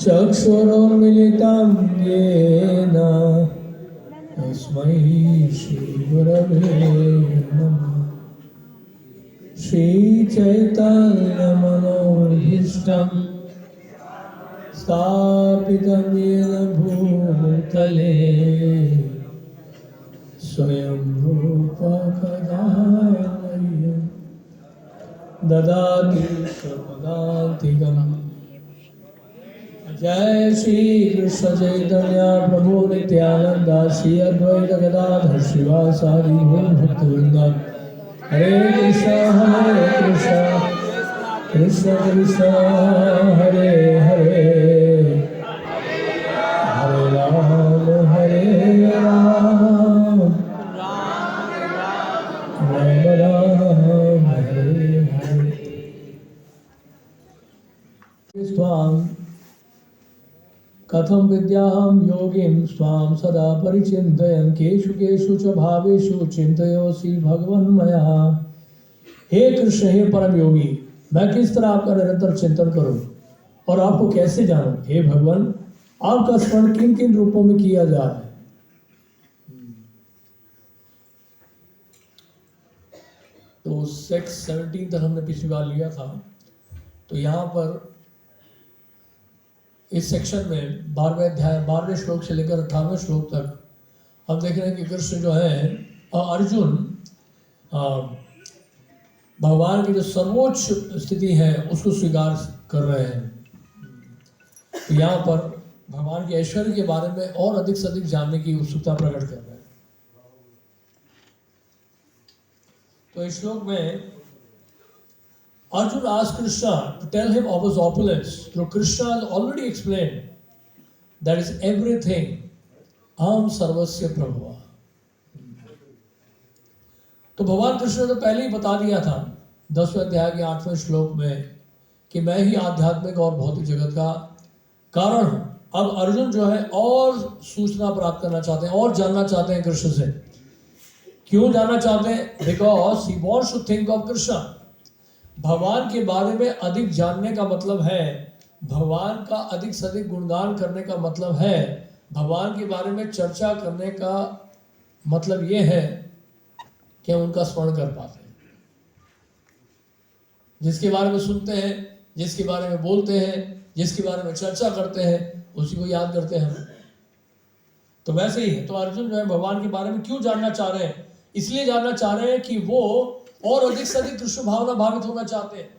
चक्षुरुन्मिलितं येन तस्मै श्रीगुरवे नमः। श्रीचैतन्यमनोभीष्टं स्थापितं येन भूतले स्वयं रूप कदा मह्यं ददाति स्वपदान्तिकम्। जय श्री कृष्ण चैतन्य प्रभु नित्यानंद श्री अद्वैत गदाधर शिवासादि भक्तवृंद। हरे कृष्ण कृष्ण कृष्ण हरे हरे, हरे राम हरे राम, राम राम हरे हरे। स्वाम कथम विद्याहं योगिं स्वां सदा परिचिन्तयन् केषु केषु च भावेषु चिन्तयोऽसि भगवन्मया। हे कृष्ण, हे परम योगी, मैं किस तरह आपका निरंतर चिंतन करूं और आपको कैसे जानूं? हे भगवान, आपका स्मरण किन किन रूपों में किया जा रहा है? तो 6:17 तक हमने पिछली बार लिया था। तो यहाँ पर इस सेक्शन में 12वें अध्याय 12वें श्लोक से लेकर 18वें श्लोक तक हम देख रहे हैं कि कृष्ण जो है अर्जुन भगवान की जो सर्वोच्च स्थिति है उसको स्वीकार कर रहे हैं। तो यहाँ पर भगवान के ऐश्वर्य के बारे में और अधिक से अधिक जानने की उत्सुकता प्रकट कर रहे हैं। तो इस श्लोक में Arjuna asked Krishna to tell him of his opulence. So Krishna has already explained that is everything. Aham sarvasya prabhava. तो भगवान कृष्ण ने तो पहले ही बता दिया था 10वें अध्याय के 8वें श्लोक में कि मैं ही आध्यात्मिक और भौतिक जगत का कारण हूं। अब अर्जुन जो है और सूचना प्राप्त करना चाहते हैं और जानना चाहते हैं कृष्ण से। क्यों जानना चाहते हैं? Because he wants to think of Krishna. भगवान के बारे में अधिक जानने का मतलब है, भगवान का अधिक से अधिक गुणगान करने का मतलब है, भगवान के बारे में चर्चा करने का मतलब ये है कि उनका स्मरण कर पाते हैं। जिसके बारे में सुनते हैं, जिसके बारे में बोलते हैं, जिसके बारे में चर्चा करते हैं, उसी को याद करते हैं हम। तो वैसे ही है। तो अर्जुन जो है भगवान के बारे में क्यों जानना चाह रहे हैं? इसलिए जानना चाह रहे हैं कि वो और अधिक से अधिक कृष्ण भावना भावित होना चाहते हैं।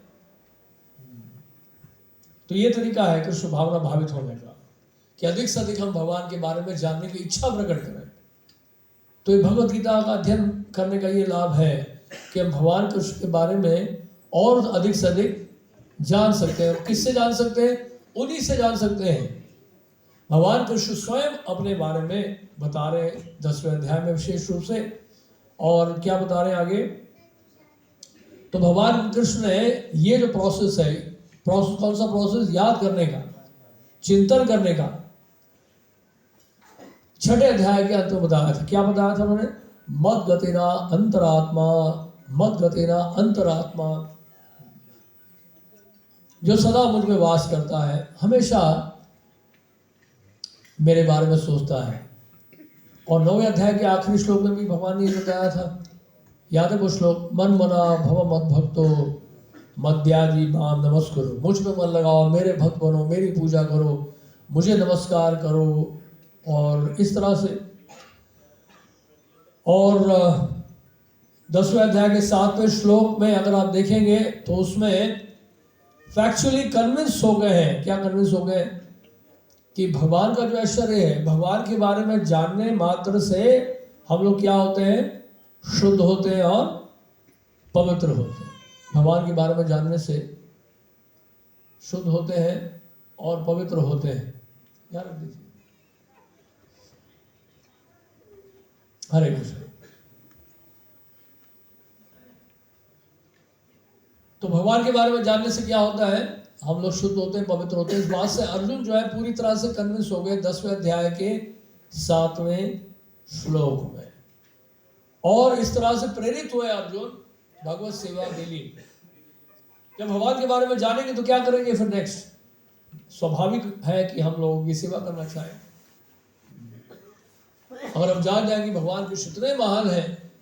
तो ये तरीका है कृष्ण भावना भावित होने का कि अधिक से अधिक हम भगवान के बारे में जानने की इच्छा प्रकट करें। तो ये भगवत गीता का अध्ययन करने का ये लाभ है कि हम भगवान कृष्ण के बारे में और अधिक से अधिक जान सकते हैं। किससे जान सकते हैं? उन्हीं से जान सकते हैं। भगवान कृष्ण स्वयं अपने बारे में बता रहे हैं 10वें अध्याय में विशेष रूप से। और क्या बता रहे हैं आगे? तो भगवान कृष्ण ने ये जो प्रोसेस है, कौन सा प्रोसेस? याद करने का, चिंतन करने का 6ठे अध्याय के अंत में बताया था। क्या बताया था उन्होंने? मद गतेना अंतरात्मा, मद गतेना अंतरात्मा, जो सदा मुझ में वास करता है, हमेशा मेरे बारे में सोचता है। और 9वें अध्याय के आखिरी श्लोक में भी भगवान ने ये बताया था, याद है वो श्लोक? मन मना भव मद भक्तो मद्याजी माम नमस्करो। मुझ में मन लगाओ, मेरे भक्त बनो, मेरी पूजा करो, मुझे नमस्कार करो। और इस तरह से। और 10वें अध्याय के 7वें श्लोक में अगर आप देखेंगे तो उसमें फैक्चुअली कन्विंस हो गए हैं। क्या कन्विंस हो गए? कि भगवान का जो ऐश्वर्य है, भगवान के बारे में जानने मात्र से हम लोग क्या होते हैं? शुद्ध होते हैं और पवित्र होते हैं। भगवान के बारे में जानने से शुद्ध होते हैं और पवित्र होते हैं। याद रख दीजिए। हरे कृष्ण। तो भगवान के बारे में जानने से क्या होता है? हम लोग शुद्ध होते हैं, पवित्र होते हैं। इस बात से अर्जुन जो है पूरी तरह से कन्विंस हो गए 10वें अध्याय के 7वें श्लोक में। और इस तरह से प्रेरित हुए अर्जुन भगवत सेवा के लिए। जब भगवान के बारे में जानेंगे तो क्या करेंगे फिर नेक्स्ट? स्वाभाविक है कि हम लोगों की सेवा करना चाहें। अगर हम जान जाए कि भगवान कृष्ण इतने महान हैं,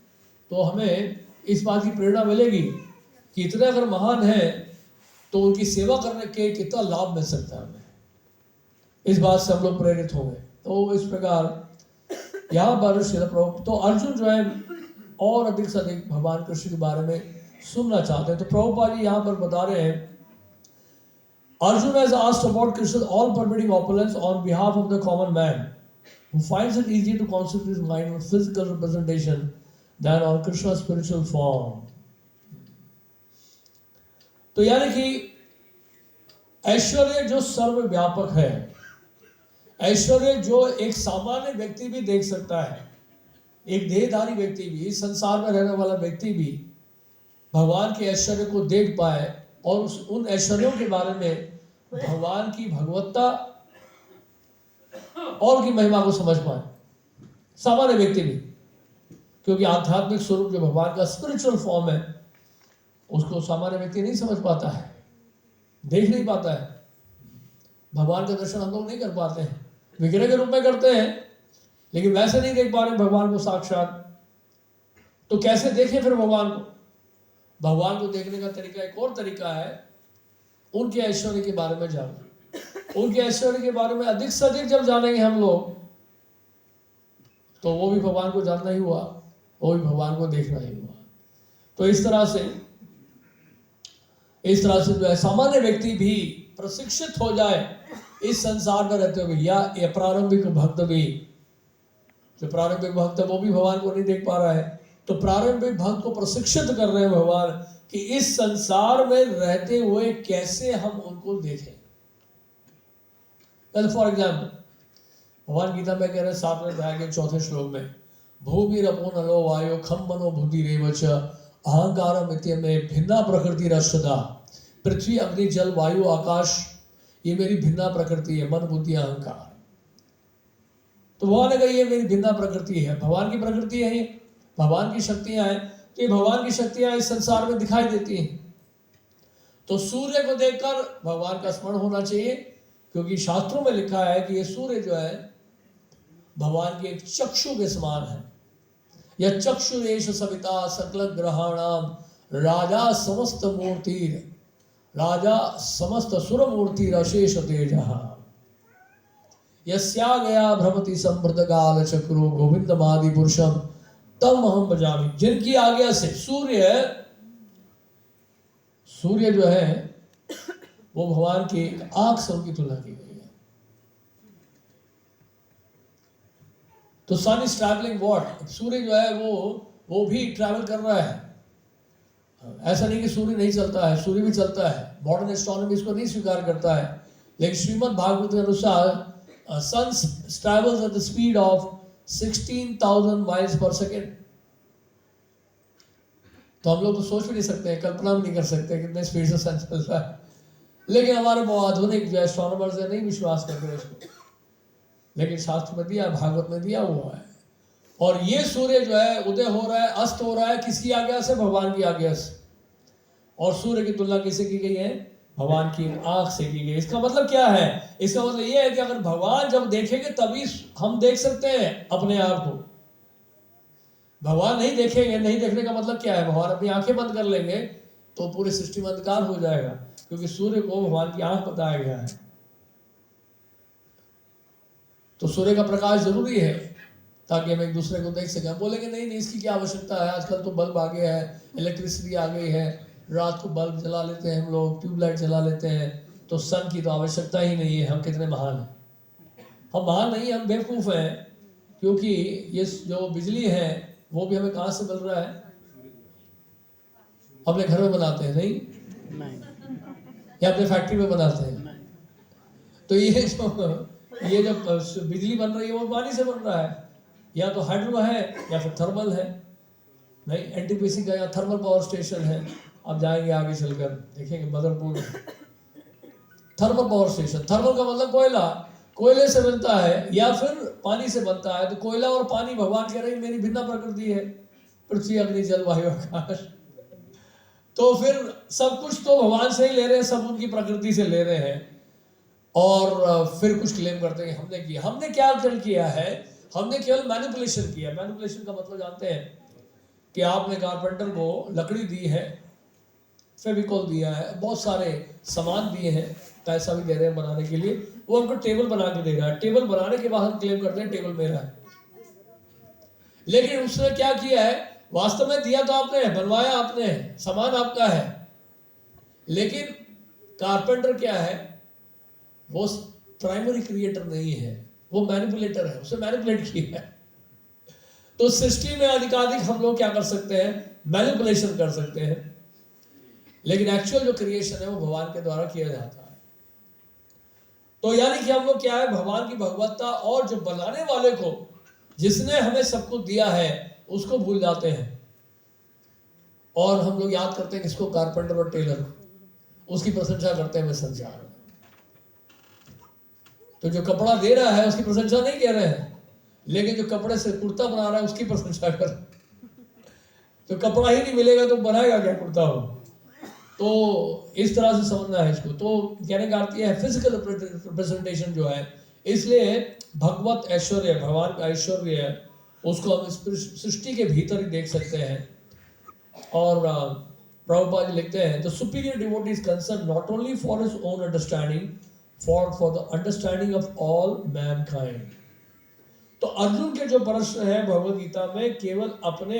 तो हमें इस बात की प्रेरणा मिलेगी कि इतने अगर महान है तो उनकी सेवा करने के कितना लाभ मिल सकता है हमें। इस बात से हम लोग प्रेरित होंगे। तो इस प्रकार यहाँ पर श्रील प्रभु, तो अर्जुन जो है और अधिक से अधिक भगवान कृष्ण के बारे में सुनना चाहते हैं। तो प्रभुपाद जी यहाँ पर बता रहे हैं, Arjuna has asked about Krishna's all-pervading opulence on behalf of the common man, who finds it easier to concentrate his mind on physical representation than on Krishna's spiritual form. तो यानी कि ऐश्वर्य जो सर्वव्यापक है, ऐश्वर्य जो एक सामान्य व्यक्ति भी देख सकता है, एक देहधारी व्यक्ति भी, इस संसार में रहने वाला व्यक्ति भी भगवान के ऐश्वर्य को देख पाए और उन ऐश्वर्यों के बारे में भगवान की भगवत्ता और की महिमा को समझ पाए, सामान्य व्यक्ति भी। क्योंकि आध्यात्मिक स्वरूप जो भगवान का स्पिरिचुअल फॉर्म है, उसको सामान्य व्यक्ति नहीं समझ पाता है, देख नहीं पाता है। भगवान का दर्शन हम लोग नहीं कर पाते हैं, विग्रह के रूप में करते हैं, लेकिन वैसे नहीं देख पा रहे भगवान को साक्षात। तो कैसे देखें फिर भगवान को? भगवान को देखने का तरीका एक और तरीका है, उनके ऐश्वर्य के बारे में जानना। उनके ऐश्वर्य के बारे में अधिक से अधिक जब जानेंगे हम लोग, तो वो भी भगवान को जानना ही हुआ, वो भी भगवान को देखना ही हुआ। तो इस तरह से जो है सामान्य व्यक्ति भी प्रशिक्षित हो जाए इस संसार में रहते हुए, या प्रारंभिक भक्त भी, जो प्रारंभिक भक्त है वो भी भगवान को नहीं देख पा रहा है, तो प्रारंभिक भक्त को प्रशिक्षित कर रहे हैं भगवान कि इस संसार में रहते हुए कैसे हम उनको देखें। फॉर एग्जाम्पल भगवान गीता में कह रहे हैं 7वें अध्याय के 4थे श्लोक में, भूमि रपो नलो वायो खम मनो बुद्धि रेवच अहंकार मित्य में भिन्ना प्रकृति रसदा। पृथ्वी अग्नि जल वायु आकाश, ये मेरी भिन्ना प्रकृति है, मन बुद्धि अहंकार। तो भगवान ने कहा ये मेरी भिन्ना प्रकृति है, भगवान की प्रकृति है, ये भगवान की शक्तियां हैं। तो ये भगवान की शक्तियां इस संसार में दिखाई देती हैं। तो सूर्य को देखकर भगवान का स्मरण होना चाहिए, क्योंकि शास्त्रों में लिखा है कि ये सूर्य जो है भगवान के एक चक्षु के समान है। यह चक्षुरेश सविता सकल ग्रहाणाम राजा समस्त मूर्ति, राजा समस्त सुर मूर्ति अशेष तेजः यस्या गया भ्रमति संभृत काल चक्रो गोविंदमादि पुरुषम तम अहम भजामि। जिनकी आज्ञा से सूर्य जो है वो भगवान की आंख से उनकी तुलना की गई है। तो सन इज ट्रैवलिंग व्हाट, सूर्य जो है वो भी ट्रैवल कर रहा है। ऐसा नहीं कि सूर्य नहीं चलता है, सूर्य भी चलता है। मॉडर्न एस्ट्रोनॉमी इसको नहीं स्वीकार करता है, लेकिन श्रीमद् भागवत के अनुसार sun travels at the speed of 16,000 miles per second. तो हम लोग तो सोच भी नहीं सकते, कल्पना भी नहीं कर सकते कितने स्पीड से सन चल रहा है। लेकिन हमारे बहुत आधुनिक जो एस्ट्रोनॉमर्स है नहीं विश्वास करते इसको, लेकिन शास्त्र में दिया, भागवत में दिया हुआ है। और ये सूर्य जो है उदय हो रहा है, अस्त हो रहा है, किसकी आज्ञा से? भगवान की आज्ञा से। और सूर्य की तुलना किससे की गई है? भगवान की आंख से की गई। इसका मतलब क्या है? इसका मतलब ये है कि अगर भगवान जब देखेंगे तभी हम देख सकते हैं अपने आप को। भगवान नहीं देखेंगे, नहीं देखने का मतलब क्या है? भगवान अपनी आंखें बंद कर लेंगे तो पूरी सृष्टि में अंधकार हो जाएगा, क्योंकि सूर्य को भगवान की आंख बताया गया है। तो सूर्य का प्रकाश जरूरी है ताकि हम एक दूसरे को देख सकें। बोलेंगे नहीं इसकी क्या आवश्यकता है, आजकल तो बल्ब आ गया है, इलेक्ट्रिसिटी आ गई है, रात को बल्ब जला लेते हैं हम लोग, ट्यूबलाइट जला लेते हैं, तो सन की तो आवश्यकता ही नहीं है। हम कितने महान हैं? हम महान नहीं, हम बेवकूफ़ हैं, क्योंकि ये जो बिजली है वो भी हमें कहाँ से मिल रहा है? अपने घर में बनाते हैं नहीं, या अपने फैक्ट्री में बनाते हैं। तो ये जो बिजली बन रही है वो पानी से बन रहा है, या तो हाइड्रो है या फिर थर्मल है। नहीं, एनटीपीसी का या थर्मल पावर स्टेशन है, अब जाएंगे आगे चलकर देखेंगे मदरपुर थर्मल पावर स्टेशन। थर्मल का मतलब कोयला, कोयले से बनता है या फिर पानी से बनता है। तो कोयला और पानी, भगवान कह रहे हैं मेरी भिन्न प्रकृति है, पृथ्वी अग्नि जल वायु आकाश। तो फिर सब कुछ तो भगवान से ही ले रहे हैं, सब उनकी प्रकृति से ले रहे हैं। और फिर कुछ क्लेम करते हैं कि हमने किया। हमने क्या किया है? हमने केवल मैनिपुलेशन किया। मैनिपुलेशन का मतलब जानते हैं कि आपने कारपेंटर को लकड़ी दी है, फेविकॉल दिया है, बहुत सारे सामान दिए हैं, पैसा भी दे रहे हैं बनाने के लिए, वो हमको टेबल बना के दे रहा है। टेबल बनाने के बाद हम क्लेम करते हैं टेबल मेरा है, लेकिन उसने क्या किया है? वास्तव में दिया तो आपने, बनवाया आपने, सामान आपका है, लेकिन कारपेंटर क्या है? वो प्राइमरी क्रिएटर नहीं है, वो मैनिपुलेटर है, उसे मैनिपुलेट किया है। तो सृष्टि में अधिकाधिक हम लोग क्या कर सकते हैं? मैनिपुलेशन कर सकते हैं, लेकिन एक्चुअल जो क्रिएशन है वो भगवान के द्वारा किया जाता है। तो यानी कि हम लोग क्या है? भगवान की भगवत्ता और जो बनाने वाले को, जिसने हमें सब कुछ दिया है, उसको भूल जाते हैं और हम लोग याद करते हैं किसको? कारपेंटर और टेलर, उसकी प्रशंसा करते हैं मैं संसार में। तो जो कपड़ा दे रहा है उसकी प्रशंसा नहीं कह रहे हैं, लेकिन जो कपड़े से कुर्ता बना रहा है उसकी प्रशंसा कर। तो कपड़ा ही नहीं मिलेगा तो बनाएगा क्या कुर्ता हो? तो इस तरह से समझना है इसको। तो कहने का अर्थ यह है फिजिकल रिप्रेजेंटेशन जो है, इसलिए भगवत ऐश्वर्य, भगवान का ऐश्वर्य है, उसको हम सृष्टि के भीतर ही देख सकते हैं। और प्रभुपाद जी लिखते हैं, the superior devotee is concern not only for his own understanding, for the understanding of all Mankind. तो अर्जुन के जो प्रश्न है भगवद गीता में, केवल अपने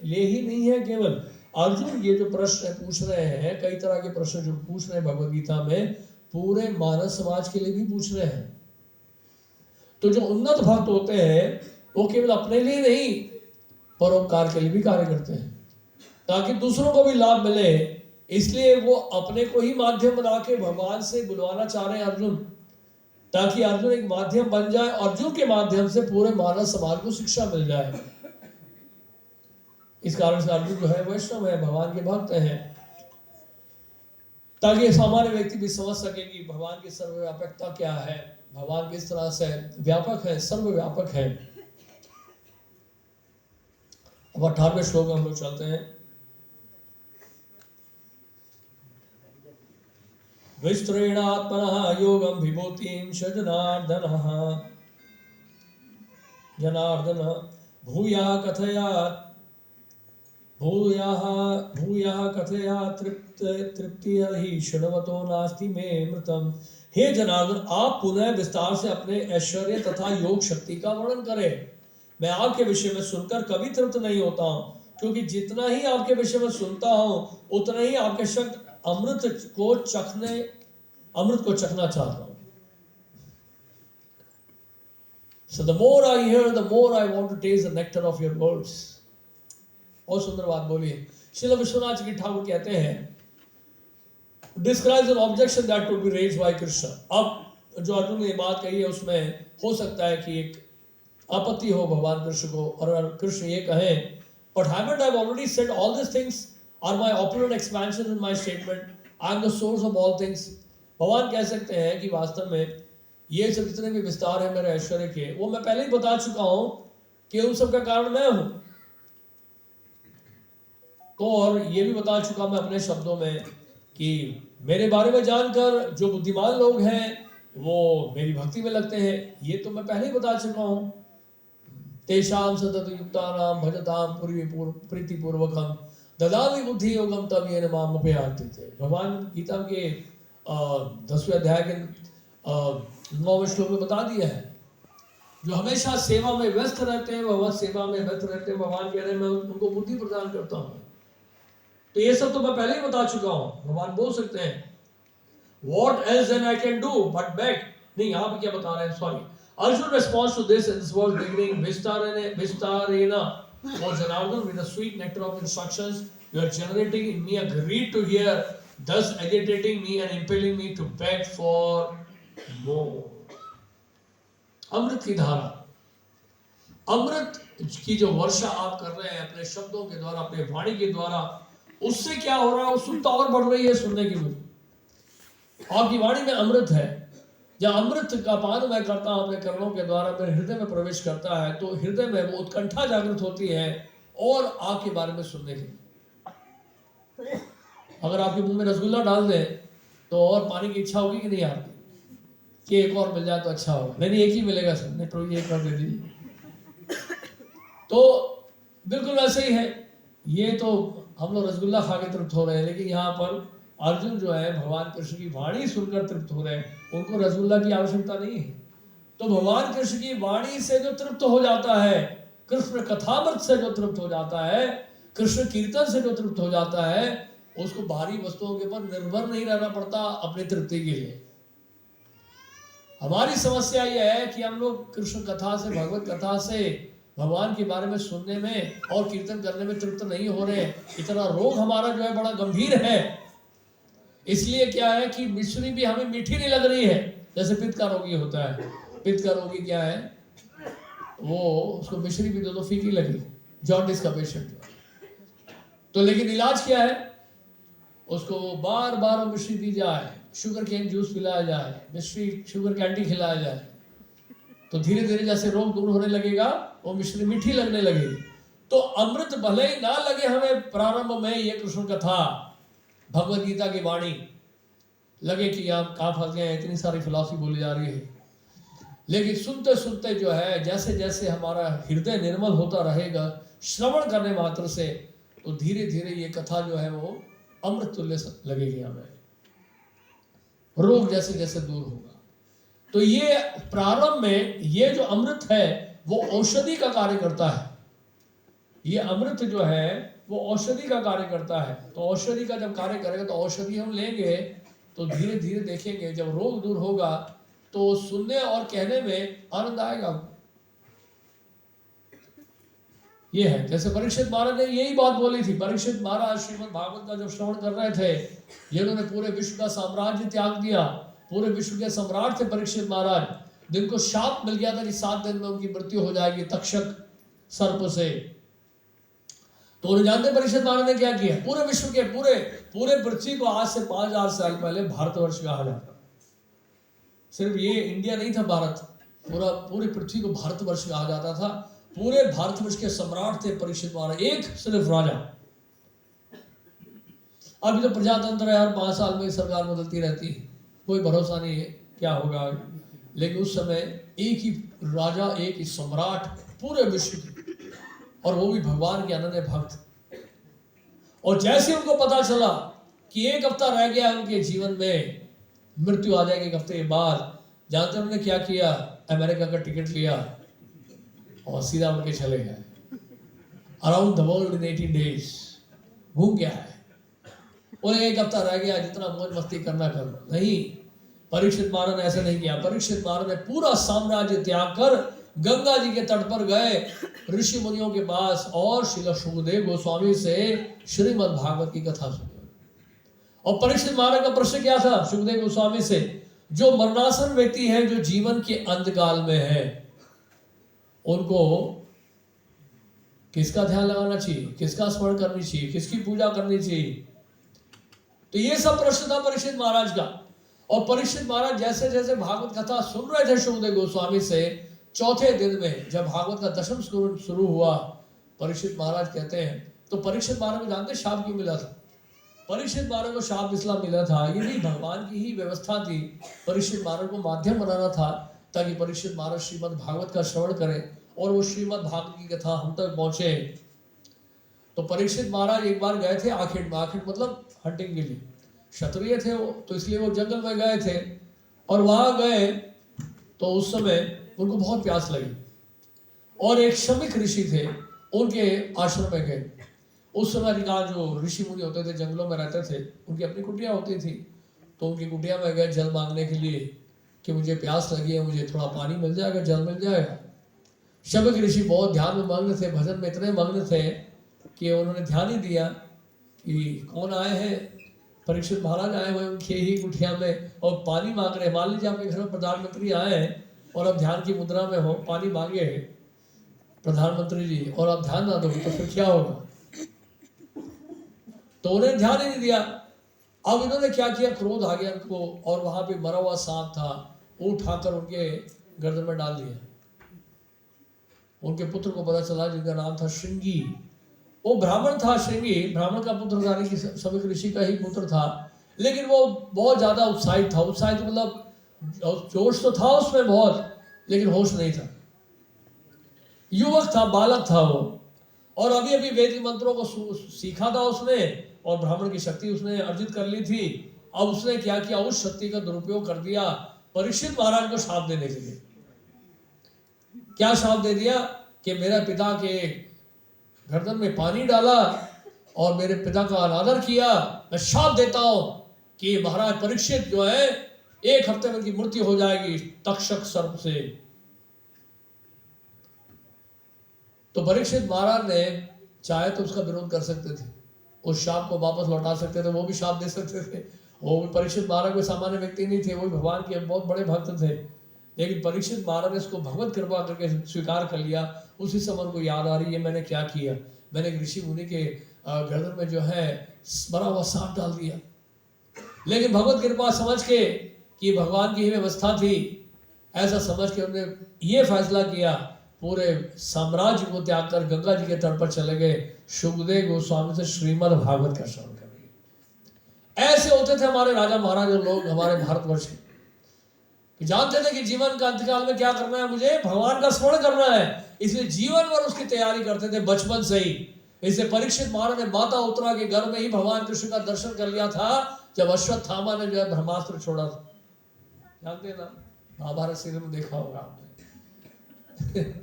लिए ही नहीं है। केवल अर्जुन ये जो प्रश्न पूछ रहे हैं, कई तरह के प्रश्न जो पूछ रहे हैं भगवद गीता में, पूरे मानव समाज के लिए भी पूछ रहे हैं। तो जो उन्नत भक्त होते हैं वो केवल अपने लिए नहीं, परोपकार के लिए भी कार्य करते हैं, ताकि दूसरों को भी लाभ मिले। इसलिए वो अपने को ही माध्यम बना के भगवान से बुलवाना चाह रहे हैं अर्जुन, ताकि अर्जुन एक माध्यम बन जाए, अर्जुन के माध्यम से पूरे मानव समाज को शिक्षा मिल जाए। इस कारण से अर्जुन जो है वैष्णव है, भगवान के भक्त हैं, ताकि सामान्य व्यक्ति भी समझ सके कि भगवान की सर्वव्यापकता क्या है, भगवान किस तरह से व्यापक है, सर्वव्यापक है। अब 18वें श्लोक में हम लोग चलते हैं। विस्तृणात्मनः योगं विभूतिं च जनार्दन भूयः कथया तृप्तिर्हि शृण्वतो नास्ति मे मृतम्। हे जनार्दन, आप पुनः विस्तार से अपने ऐश्वर्य तथा योग शक्ति का वर्णन करें। मैं आपके विषय में सुनकर कभी तृप्त नहीं होता हूँ, क्योंकि जितना ही आपके विषय में सुनता हूँ उतना ही आपके शब्द अमृत को चखना चाहता हूँ। So the more I hear, the more I want to taste the nectar of your words. और सुंदर बात बोलिए। श्रील विश्वनाथ जी ठाकुर कहते हैं, describes an objection that could be raised by Krishna. अब जो अर्जुन ने बात कही है उसमें हो सकता है कि एक आपत्ति हो भगवान कृष्ण को, और कृष्ण ये कहें, but haven't I already said all these things are my opulent expansion in my statement? I am the source of all things. भगवान कह सकते हैं कि वास्तव में ये सब जितने भी विस्तार है मेरे ऐश्वर्य के, वो मैं पहले ही बता चुका हूं कि उन सब का कारण मैं हूं। तो और ये भी बता चुका मैं अपने शब्दों में कि मेरे बारे में जानकर जो बुद्धिमान लोग हैं वो मेरी भक्ति में लगते हैं, ये तो मैं पहले ही बता चुका हूं। तेषाम सतत युक्तानाम भजताम प्रीतिपूर्वकम ददामि बुद्धि योगम तम येन माम उपयान्ति थे। भगवान गीता के 10वें अध्याय के 9वें श्लोक में बता दिया है, जो हमेशा सेवा में व्यस्त रहते हैं, भगवत सेवा में व्यस्त रहते हैं, भगवान कह रहे हैं मैं उनको बुद्धि प्रदान करता हूँ। तो ये सब तो मैं पहले ही बता चुका हूँ। भगवान बोल सकते हैं What else then I can do but beg? नहीं, आप क्या बता रहे हैं? Sorry. Arjun responds to this in this verse beginning Vistarena, O Janardhan, with the sweet nectar of instructions you are generating in me a greed to hear, thus agitating me and impelling me to beg for more. अमृत की धारा, अमृत की जो वर्षा आप कर रहे हैं अपने शब्दों के द्वारा, अपने वाणी के द्वारा, उससे क्या हो रहा है? उत्सुकता और बढ़ रही है सुनने की मुझे। आपकी वाणी में अमृत है, जब अमृत का पान मैं करता हूं अपने कर्णों के द्वारा, मेरे हृदय में प्रवेश करता है, तो हृदय में वो उत्कंठा जागृत होती है और आपके बारे में सुनने की। अगर आपके मुंह में रसगुल्ला डाल दें तो और पानी की इच्छा होगी कि नहीं आपकी? कि एक और मिल जाए तो अच्छा होगा। नहीं, एक ही मिलेगा सर, नहीं प्रभु एक और दे दीजिए। तो बिल्कुल वैसे ही है। ये तो हम लोग रसगुल्ला खा के तृप्त हो रहे हैं, लेकिन यहाँ पर अर्जुन जो है भगवान कृष्ण की वाणी सुनकर तृप्त हो रहे हैं, उनको रसगुल्ला की आवश्यकता नहीं है। तो भगवान कृष्ण की वाणी से जो तृप्त हो जाता है, कृष्ण कथामृत से जो तृप्त हो जाता है, कृष्ण कीर्तन से जो तृप्त हो जाता है, उसको बाहरी वस्तुओं के ऊपर निर्भर नहीं रहना पड़ता अपनी तृप्ति के लिए। हमारी समस्या यह है कि हम लोग कृष्ण कथा से, भगवत कथा से, भगवान के बारे में सुनने में और कीर्तन करने में तृप्त नहीं हो रहे। इतना रोग हमारा जो है बड़ा गंभीर है। इसलिए क्या है कि मिश्री भी हमें मीठी नहीं लग रही है। जैसे पित्त का रोगी होता है, पित्त का रोगी क्या है, वो उसको मिश्री भी दो तो फीकी लगी, जॉन्डिस का पेशेंट। तो लेकिन इलाज क्या है, उसको बार बार मिश्री दी जाए, शुगर केन जूस पिलाया जाए, मिश्री शुगर कैंडी खिलाया जाए, तो धीरे धीरे जैसे रोग दूर होने लगेगा, वो मिश्री मीठी लगने लगेगी। तो अमृत भले ही ना लगे हमें प्रारंभ में, ये कृष्ण कथा, भगवद गीता की वाणी लगे कि आप कहाँ फंस गए, इतनी सारी फिलॉसफी बोली जा रही है, लेकिन सुनते सुनते जो है, जैसे जैसे हमारा हृदय निर्मल होता रहेगा श्रवण करने मात्र से, तो धीरे धीरे ये कथा जो है वो अमृत तुल्य लगेगी हमें, रोग जैसे जैसे दूर होगा। तो ये प्रारंभ में ये जो अमृत है वो औषधि का कार्य करता है। ये अमृत जो है वो औषधि का कार्य करता है। तो औषधि का जब कार्य करेगा तो औषधि हम लेंगे तो धीरे धीरे देखेंगे जब रोग दूर होगा तो सुनने और कहने में आनंद आएगा। ये है, जैसे परीक्षित महाराज ने यही बात बोली थी। परीक्षित महाराज श्रीमद् भागवत का जब श्रवण कर रहे थे, जिन्होंने पूरे विश्व का साम्राज्य त्याग दिया, पूरे विश्व के सम्राट थे परीक्षित महाराज, जिनको शाप मिल गया था कि 7 दिन में उनकी मृत्यु हो जाएगी तक्षक सर्प से। तो उन्हें जानते परीक्षित महाराज ने क्या किया, पूरे विश्व के पूरे पृथ्वी को आज से 5000 साल पहले भारतवर्ष कहा जाता। सिर्फ ये इंडिया नहीं था, भारत, पूरी पृथ्वी को भारतवर्ष कहा जाता था। पूरे भारतवर्ष के सम्राट थे परीक्षित महाराज, एक सिर्फ राजा। अभी तो प्रजातंत्र है, हर 5 साल में सरकार बदलती रहती है, कोई भरोसा नहीं है क्या होगा। लेकिन उस समय एक ही राजा, एक ही सम्राट पूरे विश्व की, और वो भी भगवान के अनन्य भक्त। और जैसे उनको पता चला कि 1 हफ्ता रह गया उनके जीवन में, मृत्यु आ जाएगी 1 हफ्ते के बाद, जानते उन्होंने क्या किया, अमेरिका का टिकट लिया और सीधा उनके चले गए। Around the world in 18 days घूम गया है। और 1 हफ्ता रह गया, जितना मौज मस्ती करना कर लो। नहीं, परीक्षित महाराज ने ऐसा नहीं किया। परीक्षित महाराज ने पूरा साम्राज्य त्याग कर गंगा जी के तट पर गए ऋषि मुनियों के पास, और श्रील सुखदेव गोस्वामी से श्रीमद् भागवत की कथा सुनी। और परीक्षित महाराज का प्रश्न क्या था सुखदेव गोस्वामी से, जो मरणासन व्यक्ति है, जो जीवन के अंतकाल में है, उनको किसका ध्यान लगाना चाहिए, किसका स्मरण करनी चाहिए, किसकी पूजा करनी चाहिए। तो ये सब प्रश्न था परीक्षित महाराज का। और परीक्षित महाराज जैसे जैसे भागवत कथा सुन रहे थे सुखदेव गोस्वामी से, 4थे दिन में जब भागवत का 10वां स्कंद शुरू हुआ, परीक्षित महाराज कहते हैं, तो परीक्षित महाराज को जानते शाप क्यों मिला था? परीक्षित महाराज को शाप इसलिए मिला था, ये भी भगवान की ही व्यवस्था थी। परीक्षित महाराज को माध्यम बनाना था ताकि परीक्षित महाराज श्रीमद् भागवत का श्रवण करें और वो श्रीमद् भागवत की कथा हम तक पहुंचे। तो परीक्षित महाराज एक बार गए थे आखिर मतलब हंटिंग के लिए, क्षत्रिय थे वो, तो इसलिए वो जंगल में गए थे। और वहां गए तो उस समय उनको बहुत प्यास लगी, और एक शमिक ऋषि थे, उनके आश्रम में गए। उस समय अधिकांश जो ऋषि मुनि होते थे जंगलों में रहते थे, उनकी अपनी कुटिया होती थी, तो उनकी कुटिया में गए जल मांगने के लिए कि मुझे प्यास लगी है, मुझे थोड़ा पानी मिल जाएगा, जल मिल जाएगा। शमिक ऋषि बहुत ध्यान में मग्न थे, भजन में इतने मग्न थे कि उन्होंने ध्यान ही दिया कि कौन आए हैं, परीक्षित महाराज आए हुए उनके ही कुटिया में और पानी मांग रहे। मान लीजिए आपके घर में प्रधानमंत्री आए हैं और आप ध्यान की मुद्रा में हो, पानी मांगे प्रधानमंत्री जी, और आप ध्यान ना दो तो फिर क्या होगा? तो उन्हें ध्यान ही नहीं दिया। अब इन्होंने क्या किया, क्रोध आ गया उनको, और वहां पे मरा हुआ सांप था, वो उठाकर उनके गर्दन में डाल दिया। उनके पुत्र को पता चला, जिनका नाम था श्रृंगी, वो ब्राह्मण था। श्रृंगी ब्राह्मण का पुत्र था, शमिक ऋषि का ही पुत्र था, लेकिन वो बहुत ज्यादा उत्साहित था। उत्साहित मतलब जोश तो था उसमें बहुत, लेकिन होश नहीं था। युवक था, बालक था वो, और अभी अभी वैदिक मंत्रों को सीखा था उसने, और ब्राह्मण की शक्ति उसने अर्जित कर ली थी। अब उसने क्या किया, उस शक्ति का दुरुपयोग कर दिया परीक्षित महाराज को शाप देने के लिए। क्या शाप दे दिया कि मेरे पिता के गर्दन में पानी डाला और मेरे पिता का अनादर किया। मैं शाप देता हूं कि महाराज परीक्षित जो है 1 हफ्ते में उनकी मृत्यु हो जाएगी तक्षक सर्प से। तो परीक्षित महाराज ने चाहे तो उसका विरोध कर सकते थे, उस शाप को वापस लौटा सकते थे, वो भी शाप दे सकते थे। वो भी परीक्षित महाराज कोई सामान्य व्यक्ति नहीं थे, वो भगवान के बहुत बड़े भक्त थे। लेकिन परीक्षित महाराज ने इसको भगवत कृपा करके स्वीकार कर लिया। उसी समय उनको याद आ रही है मैंने क्या किया, मैंने ऋषि मुनि के गर्दन में जो है मरा हुआ सांप डाल दिया। लेकिन भगवत कृपा समझ के कि भगवान की ही व्यवस्था थी, ऐसा समझ के उन्होंने ये फैसला किया, पूरे साम्राज्य को त्याग कर गंगा जी के तट पर चले गए, सुखदेव गोस्वामी से श्रीमद् भागवत का श्रवण करेंगे। ऐसे होते थे हमारे राजा महाराजा लोग हमारे भारतवर्ष के, जानते थे कि जीवन का अंतकाल में क्या करना है, मुझे भगवान का स्मरण करना है, इसलिए जीवन भर उसकी तैयारी करते थे बचपन से ही। इसलिए परीक्षित महाराज ने माता उत्तरा के घर में ही भगवान कृष्ण का दर्शन कर लिया था जब अश्वत्थामा ने जो है ब्रह्मास्त्र छोड़ा था। जानते ना, महाभारत सीरियल में देखा होगा आपने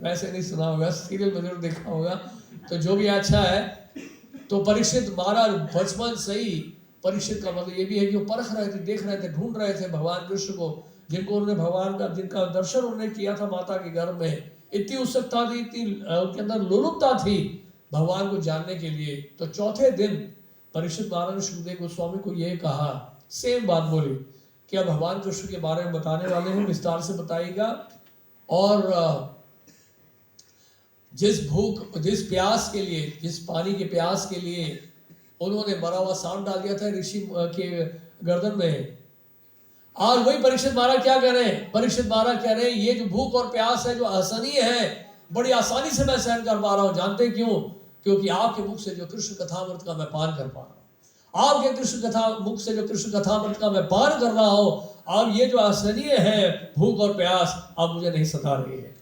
वैसे नहीं सुना होगा, सीरियल में जरूर देखा होगा। तो जो भी अच्छा है, तो परीक्षित महाराज बचपन से ही, परीक्षित का मतलब ये भी है कि वो परख रहे थे, देख रहे थे, ढूंढ रहे थे भगवान कृष्ण को, जिनको उन्होंने भगवान का, जिनका दर्शन उन्होंने किया था माता के घर में। इतनी उत्सुकता थी, इतनी उनके अंदर लोलुपता थी भगवान को जानने के लिए। तो चौथे दिन परीक्षित महाराज ने सुखदेव गोस्वामी को ये कहा, सेम बात बोली, क्या भगवान कृष्ण के बारे में बताने वाले हैं, विस्तार से बताइएगा। और जिस भूख, जिस प्यास के लिए, जिस पानी के प्यास के लिए उन्होंने मरा हुआ सांप डाल दिया था ऋषि के गर्दन में, और वही परीक्षित महाराज क्या कह रहे हैं, परीक्षित महाराज कह रहे हैं ये जो भूख और प्यास है जो असहनीय है, बड़ी आसानी से मैं सहन कर पा रहा हूं। जानते क्यों? क्योंकि आपके मुख से जो कृष्ण कथामृत का मैं पान कर पा रहा हूं, आपके कृष्ण कथा मुख से जो कृष्ण कथामृत का मैं पान कर रहा हूं। अब ये जो असहनीय है भूख और प्यास अब मुझे नहीं सता रही है।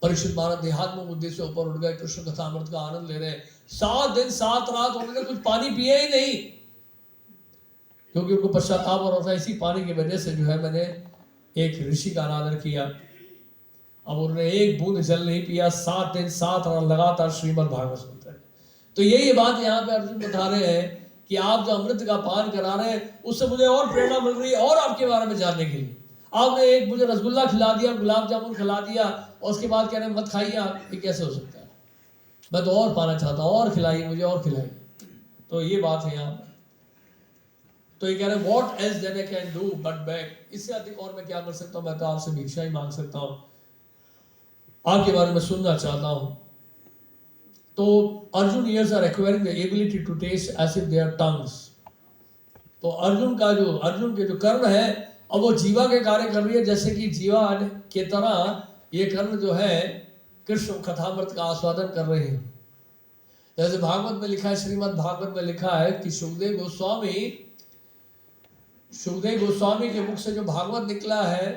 परीक्षित महाराज देहात्म बुद्धि से ऊपर उठ गए, कृष्ण कथामृत का आनंद ले रहे। 7 दिन 7 रात उन्होंने कुछ पानी पिया ही नहीं, क्योंकि उनको पश्चाताप हो रहा था, इसी पानी की वजह से जो है मैंने एक ऋषि का अनादर किया। अब उन्होंने एक बूंद जल नहीं पिया, 7 दिन 7 रात लगातार श्रीमद् भागवत सुनते हैं। तो यही बात यहाँ पे अर्जुन बता रहे हैं कि आप जो अमृत का पान करा रहे हैं उससे मुझे और प्रेरणा मिल रही है और आपके बारे में जानने के लिए। आपने एक मुझे रसगुल्ला खिला दिया, गुलाब जामुन खिला दिया, और उसके बाद कह रहे हैं मत खाइए आप, ये कैसे हो सकता है? मैं तो और पाना चाहता हूँ, और खिलाइए मुझे, और खिलाइए। तो ये बात है यहाँ। तो ये कह रहे हैं what else then I can do but back, इससे अधिक और मैं क्या कर सकता हूँ, मैं तो आपसे भिक्षा ही मांग सकता हूँ, आपके बारे में सुनना चाहता हूँ। तो Arjun ears are acquiring the ability to taste as if they are tongues। तो अर्जुन के जो कर्ण है, अब वो जीवा के कार्य कर रही है, जैसे कि जीवा के तरह ये कर्ण जो है कृष्ण कथामृत का आस्वादन कर रहे हैं। जैसे भागवत में लिखा है, श्रीमद् भागवत में लिखा है कि सुखदेव गोस्वामी के मुख से जो भागवत निकला है,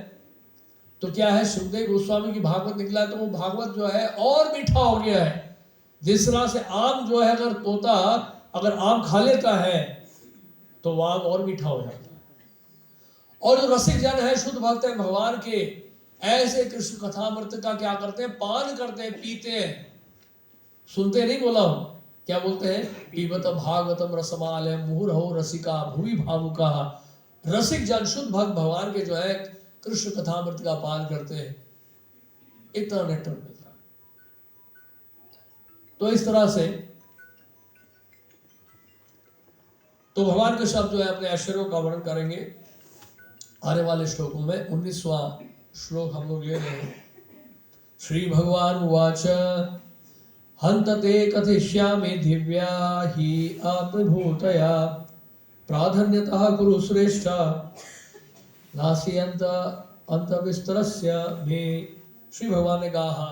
तो क्या है, सुखदेव गोस्वामी की भागवत निकला है तो वो भागवत जो है और मीठा हो गया है। जिस तरह से आम जो है, अगर तोता अगर आम खा लेता है तो वो आम और मीठा हो जाता है। और जो रसिक जन है, शुद्ध भक्त है भगवान के, ऐसे कृष्ण कथामृत का क्या करते हैं, पान करते हैं, पीते हैं, सुनते नहीं, बोला हूं क्या बोलते हैं, पीबत भागवतम रसमालय मुहुर्हो रसिका भुवि भावुका। रसिक जन शुद्ध भक्त भगवान के जो है कृष्ण कथामृत का पान करते हैं, इतना नेक्टर मिलता है। तो इस तरह से तो भगवान के शब्द जो है अपने ऐश्वर्यों का वर्णन करेंगे आने वाले श्लोकों में। 19वां श्लोक हम लोग ले रहे हैं। श्री भगवान उवाच हंत ते कथिष्यामि दिव्या हि आत्मभूतया प्राधान्यतः कुरु श्रेष्ठ नास्यन्त अंतविस्तरस्य मे। श्री भगवान ने कहा,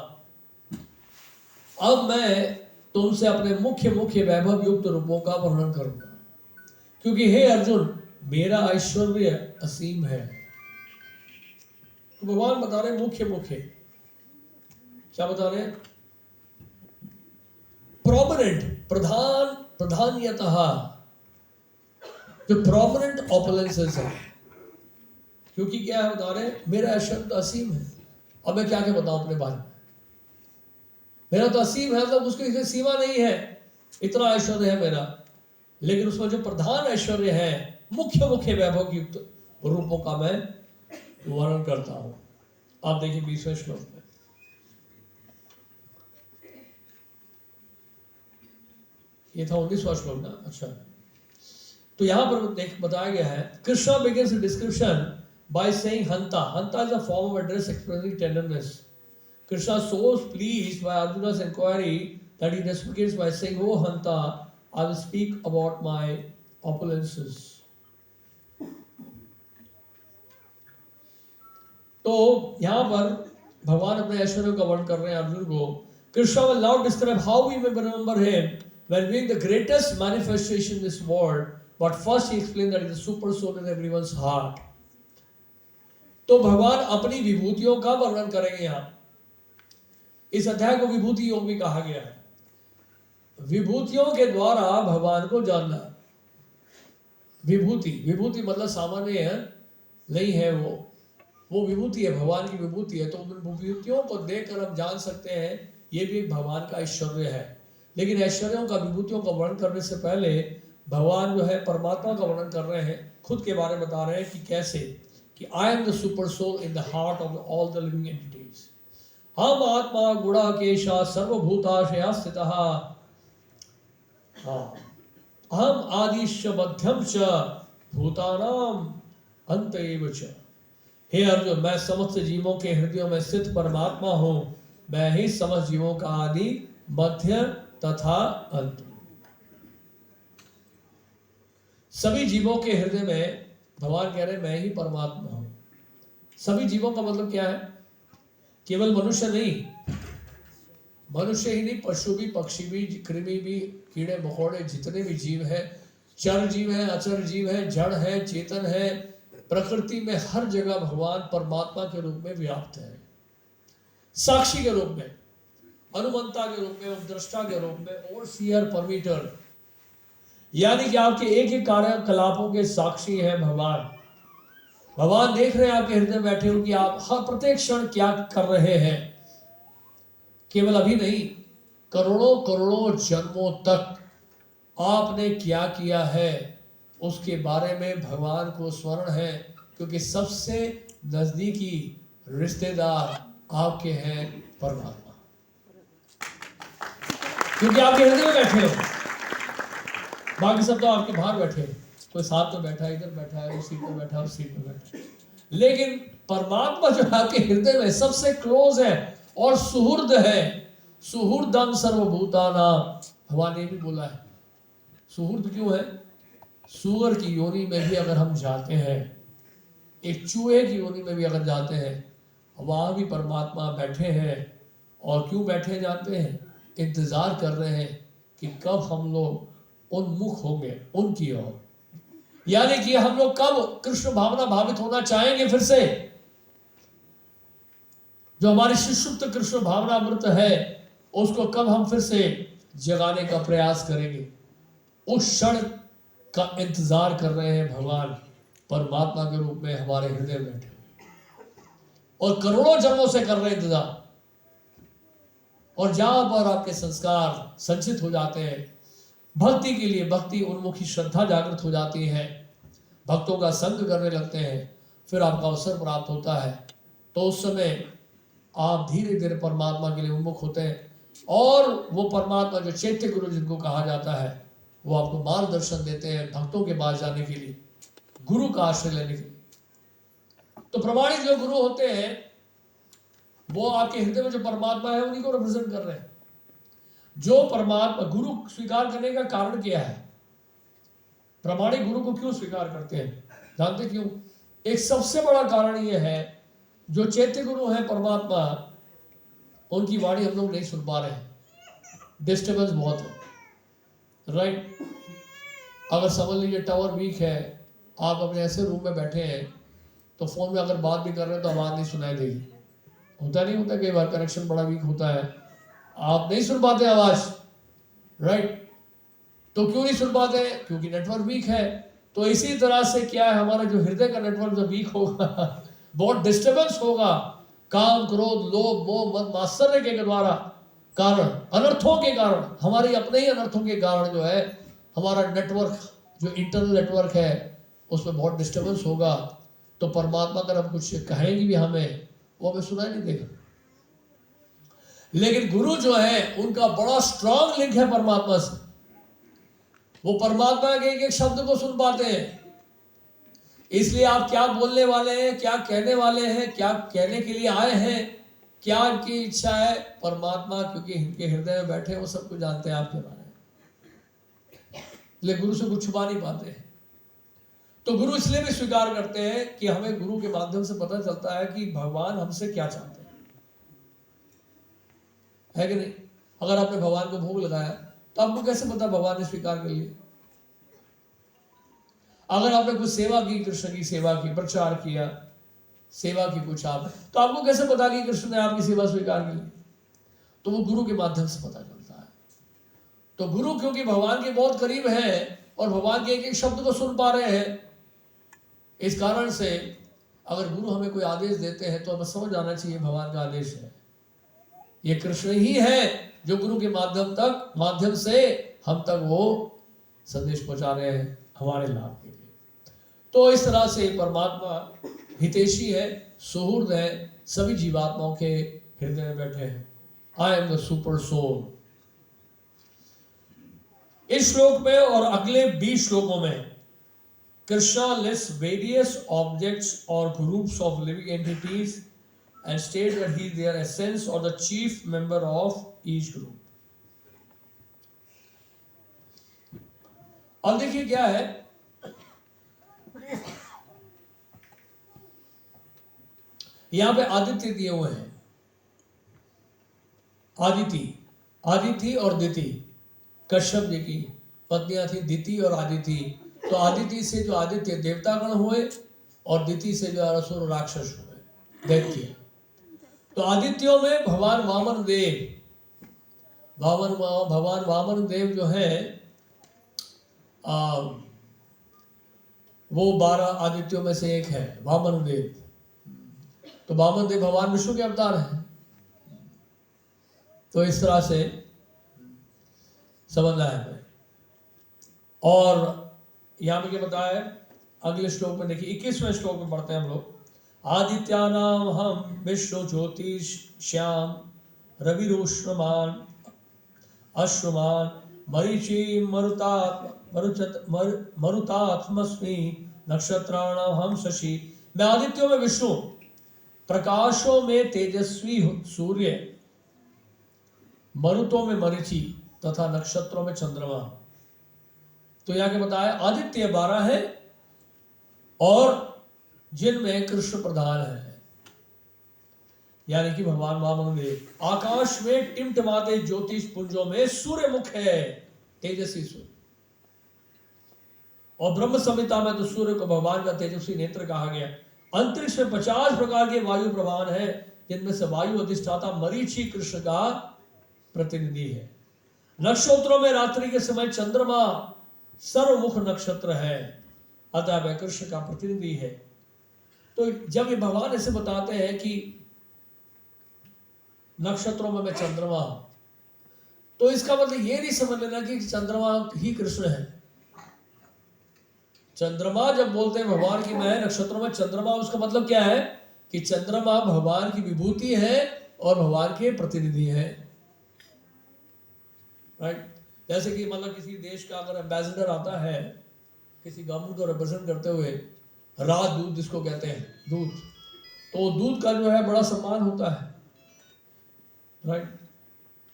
अब मैं तुमसे अपने मुख्य मुख्य वैभव युक्त रूपों का वर्णन करूंगा, क्योंकि हे अर्जुन मेरा ऐश्वर्य असीम है तो भगवान बता रहे मुख्य मुख्य, क्या बता रहे? प्रोमिनेंट, प्रधान, प्रधान्यतः जो प्रोमिनेंट ऑपुलेंसेस है। क्योंकि क्या है बता रहे, मेरा ऐश्वर्य तो असीम है। अब मैं क्या क्या बताऊं अपने बारे में, मेरा तो असीम है, मतलब उसकी कोई सीमा नहीं है, इतना ऐश्वर्य है मेरा। लेकिन उसमें जो प्रधान ऐश्वर्य है, मुख्य मुख्य वैभव युक्त रूपों का मैं वर्णन करता हूं। आप देखिए 20वें श्लोक में, ये था 19वां श्लोक ना। अच्छा, तो यहां पर बताया गया है, Krishna begins description by saying हंता। हंता is a form of address expressing tenderness. Krishna so pleased by Arjuna's inquiry that he reciprocates by saying, "Oh Hanta, I will speak about my opulences." तो यहाँ पर भगवान अपने ऐश्वर्य का वर्णन कर रहे हैं अर्जुन को। Krishna will now describe how we may remember him when being the greatest manifestation in this world. But first he explained that he is the super soul in everyone's heart. तो भगवान अपनी विभूतियों का वर्णन करेंगे यहाँ। इस अध्याय को विभूति योग भी कहा गया है। विभूतियों के द्वारा भगवान को जानना। विभूति, विभूति मतलब सामान्य है नहीं है, वो विभूति है, भगवान की विभूति है। तो उन विभूतियों को देखकर हम जान सकते हैं ये भी एक भगवान का ऐश्वर्य है। लेकिन ऐश्वर्यों का, विभूतियों का वर्णन करने से पहले भगवान जो है परमात्मा का वर्णन कर रहे हैं, खुद के बारे में बता रहे हैं कि कैसे, कि I am the super soul in the heart of all the living entities. हम आत्मा गुणाकेशा सर्वभूताशया स्थितः, हम आदिश्च मध्यम च भूतानाम अंत एव च। हे अर्जुन, मैं समस्त जीवों के हृदयों में स्थित परमात्मा हूं। मैं ही समस्त जीवों का आदि, मध्य तथा अंत। सभी जीवों के हृदय में भगवान कह रहे हैं मैं ही परमात्मा हूं। सभी जीवों का मतलब क्या है? केवल मनुष्य नहीं, मनुष्य ही नहीं, पशु भी, पक्षी भी, कृमि भी, कीड़े मकोड़े, जितने भी जीव है, चर जीव है, अचर जीव है, जड़ है, चेतन है, प्रकृति में हर जगह भगवान परमात्मा के रूप में व्याप्त है। साक्षी के रूप में, अनुमंता के रूप में, उपद्रष्टा के रूप में, ओवरसीयर, परमिटर, यानी कि आपके एक एक कार्यकलापों के साक्षी है भगवान। भगवान देख रहे हैं आपके हृदय में बैठे हो कि आप हर प्रत्येक क्षण क्या कर रहे हैं। केवल अभी नहीं, करोड़ों करोड़ों जन्मों तक आपने क्या किया है उसके बारे में भगवान को स्मरण है, क्योंकि सबसे नजदीकी रिश्तेदार आपके हैं परमात्मा, क्योंकि आपके हृदय में बैठे हो। बाकी सब तो आपके बाहर बैठे हो, कोई साथ में बैठा है, इधर बैठा है, उस सीट में बैठा है, उस सीट में बैठा है, लेकिन परमात्मा जो आपके हृदय में सबसे क्लोज है और सुहृद है। सुहृदम सर्वभूतानां, भगवान ने भी बोला है। सुहृद क्यों है? सूअर की योनि में भी अगर हम जाते हैं, एक चूहे की योनि में भी अगर जाते हैं, वहां भी परमात्मा बैठे हैं। और क्यों बैठे जानते हैं? इंतजार कर रहे हैं कि कब हम लोग उन्मुख होंगे उनकी ओर, यानी कि हम लोग कब कृष्ण भावना भावित होना चाहेंगे फिर से। जो हमारी सुषुप्त कृष्ण भावना अमृत है, उसको कब हम फिर से जगाने का प्रयास करेंगे, उस क्षण का इंतजार कर रहे हैं भगवान परमात्मा के रूप में हमारे हृदय में बैठे, और करोड़ों जन्मों से कर रहे हैं इंतजार। और जहां पर आपके संस्कार संचित हो जाते हैं भक्ति के लिए, भक्ति उन्मुखी श्रद्धा जागृत हो जाती है, भक्तों का संग करने लगते हैं, फिर आपका अवसर प्राप्त होता है, तो उस समय आप धीरे धीरे परमात्मा के लिए उन्मुख होते हैं। और वो परमात्मा जो चैत्य गुरु जिनको कहा जाता है, वो आपको मार्गदर्शन देते हैं भक्तों के पास जाने के लिए, गुरु का आश्रय लेने के लिए। तो प्रमाणिक जो गुरु होते हैं वो आपके हृदय में जो परमात्मा है उन्हीं को रिप्रेजेंट कर रहे हैं। जो परमात्मा, गुरु स्वीकार करने का कारण क्या है? प्रमाणिक गुरु को क्यों स्वीकार करते हैं जानते क्यों? एक सबसे बड़ा कारण यह है, जो चैत्य गुरु है परमात्मा, उनकी वाणी हम लोग नहीं सुन पा रहे हैं, डिस्टर्बेंस बहुत है, राइट। अगर समझ लीजिए टावर वीक है, आप अपने ऐसे रूम में बैठे हैं तो फोन में अगर बात भी कर रहे हैं तो आवाज नहीं सुनाई देगी। होता नहीं होता, कई बार कनेक्शन बड़ा वीक होता है, आप नहीं सुन पाते आवाज, राइट। तो क्यों नहीं सुन पाते? क्योंकि नेटवर्क वीक है। तो इसी तरह से क्या है, हमारा जो हृदय का नेटवर्क जो वीक होगा बहुत डिस्टर्बेंस होगा, काम, क्रोध, लोभ, मोह, मद, मात्सर्य के द्वारा कारण, अनर्थों के कारण, हमारी अपने ही अनर्थों के कारण जो है हमारा नेटवर्क, जो इंटरनल नेटवर्क है, उसमें बहुत डिस्टर्बेंस होगा। तो परमात्मा अगर हम कुछ कहेंगे भी हमें, वो हमें सुनाई नहीं देगा। लेकिन गुरु जो है उनका बड़ा स्ट्रांग लिंक है परमात्मा से, वो परमात्मा के एक एक शब्द को सुन पाते हैं। इसलिए आप क्या बोलने वाले हैं, क्या कहने वाले हैं, क्या कहने के लिए आए हैं, क्या इनकी इच्छा है, परमात्मा क्योंकि इनके हृदय में बैठे वो सब कुछ जानते हैं आपके बारे में। लेकिन गुरु से कुछ छुपा नहीं पाते हैं। तो गुरु इसलिए भी स्वीकार करते हैं कि हमें गुरु के माध्यम से पता चलता है कि भगवान हमसे क्या चाहते हैं, है कि नहीं। अगर आपने भगवान को भोग लगाया तो आपको कैसे पता भगवान ने स्वीकार कर लिया? अगर आपने कुछ सेवा की, कृष्ण की सेवा की, प्रचार किया, सेवा की कुछ आप, तो आपको कैसे पता कि कृष्ण ने आपकी सेवा स्वीकार कर ली? तो वो गुरु के माध्यम से पता चलता है। तो गुरु क्योंकि भगवान के बहुत करीब है और भगवान के एक एक शब्द को सुन पा रहे हैं, इस कारण से अगर गुरु हमें कोई आदेश देते हैं तो हमें समझ आना चाहिए भगवान का आदेश है। ये कृष्ण ही है जो गुरु के माध्यम से हम तक वो संदेश पहुंचा रहे हैं हमारे लाभ के लिए। तो इस तरह से परमात्मा हितैषी है, सुहृद है, सभी जीवात्माओं के हृदय में बैठे हैं। I am the super soul. इस श्लोक में और अगले 20 श्लोकों में कृष्णा लिस्ट वेरियस ऑब्जेक्ट्स और groups of living entities and state that he is their essence or the chief member of each group. अब देखिए क्या है, यहां पे आदित्य दिए हुए हैं। आदिति और दिति, कश्यप जी की पत्नियां थी दिति और आदिति। तो आदिति से जो आदित्य देवतागण हुए और दिति से जो असुर राक्षस हुए, दैत्य। तो आदित्यों में भगवान वामन देव जो है वो 12 आदित्यों में से एक है वामन देव। तो वामन देव भगवान विष्णु के अवतार हैं। तो इस तरह से समझना है हमें। और यहां पे क्या बताया है अगले श्लोक में, देखिए 21वें श्लोक में पढ़ते हैं हम लोग। आदित्यानाम हम विष्णु ज्योतिष श्याम रविरुष्मान अश्रुमान मरीचि मरुतात्मस्मि नक्षत्राणाम हम शशि। मैं आदित्यों में विष्णु, प्रकाशों में तेजस्वी सूर्य, मरुतों में मरीचि तथा नक्षत्रों में चंद्रमा। तो यहाँ के बताया आदित्य 12 है और जिनमें कृष्ण प्रधान है, यानी कि भगवान वामन देव। आकाश में टिमटिमाते ज्योतिष पुंजों में सूर्य मुख है, तेजस्वी सूर्य। और ब्रह्म संहिता में तो सूर्य को भगवान का तेजस्वी नेत्र कहा गया। अंतरिक्ष में 50 प्रकार के वायु प्रवाहन है, जिनमें से वायु अधिष्ठाता मरीचि कृष्ण का प्रतिनिधि है। नक्षत्रों में रात्रि के समय चंद्रमा सर्वमुख नक्षत्र है, अतः वह कृष्ण का प्रतिनिधि है। तो जब ये भगवान ऐसे बताते हैं कि नक्षत्रों में मैं चंद्रमा हूं, तो इसका मतलब ये नहीं समझ लेना कि चंद्रमा ही कृष्ण है। चंद्रमा जब बोलते हैं भगवान की मैं नक्षत्रों में चंद्रमा, उसका मतलब क्या है कि चंद्रमा भगवान की विभूति है और भगवान के प्रतिनिधि है, राइट। जैसे कि मतलब किसी देश का अगर एम्बेसडर आता है किसी गवर्नमेंट को रिप्रेजेंट करते हुए, राजदूत जिसको कहते हैं, दूत, तो दूत का जो है बड़ा सम्मान होता है, राइट।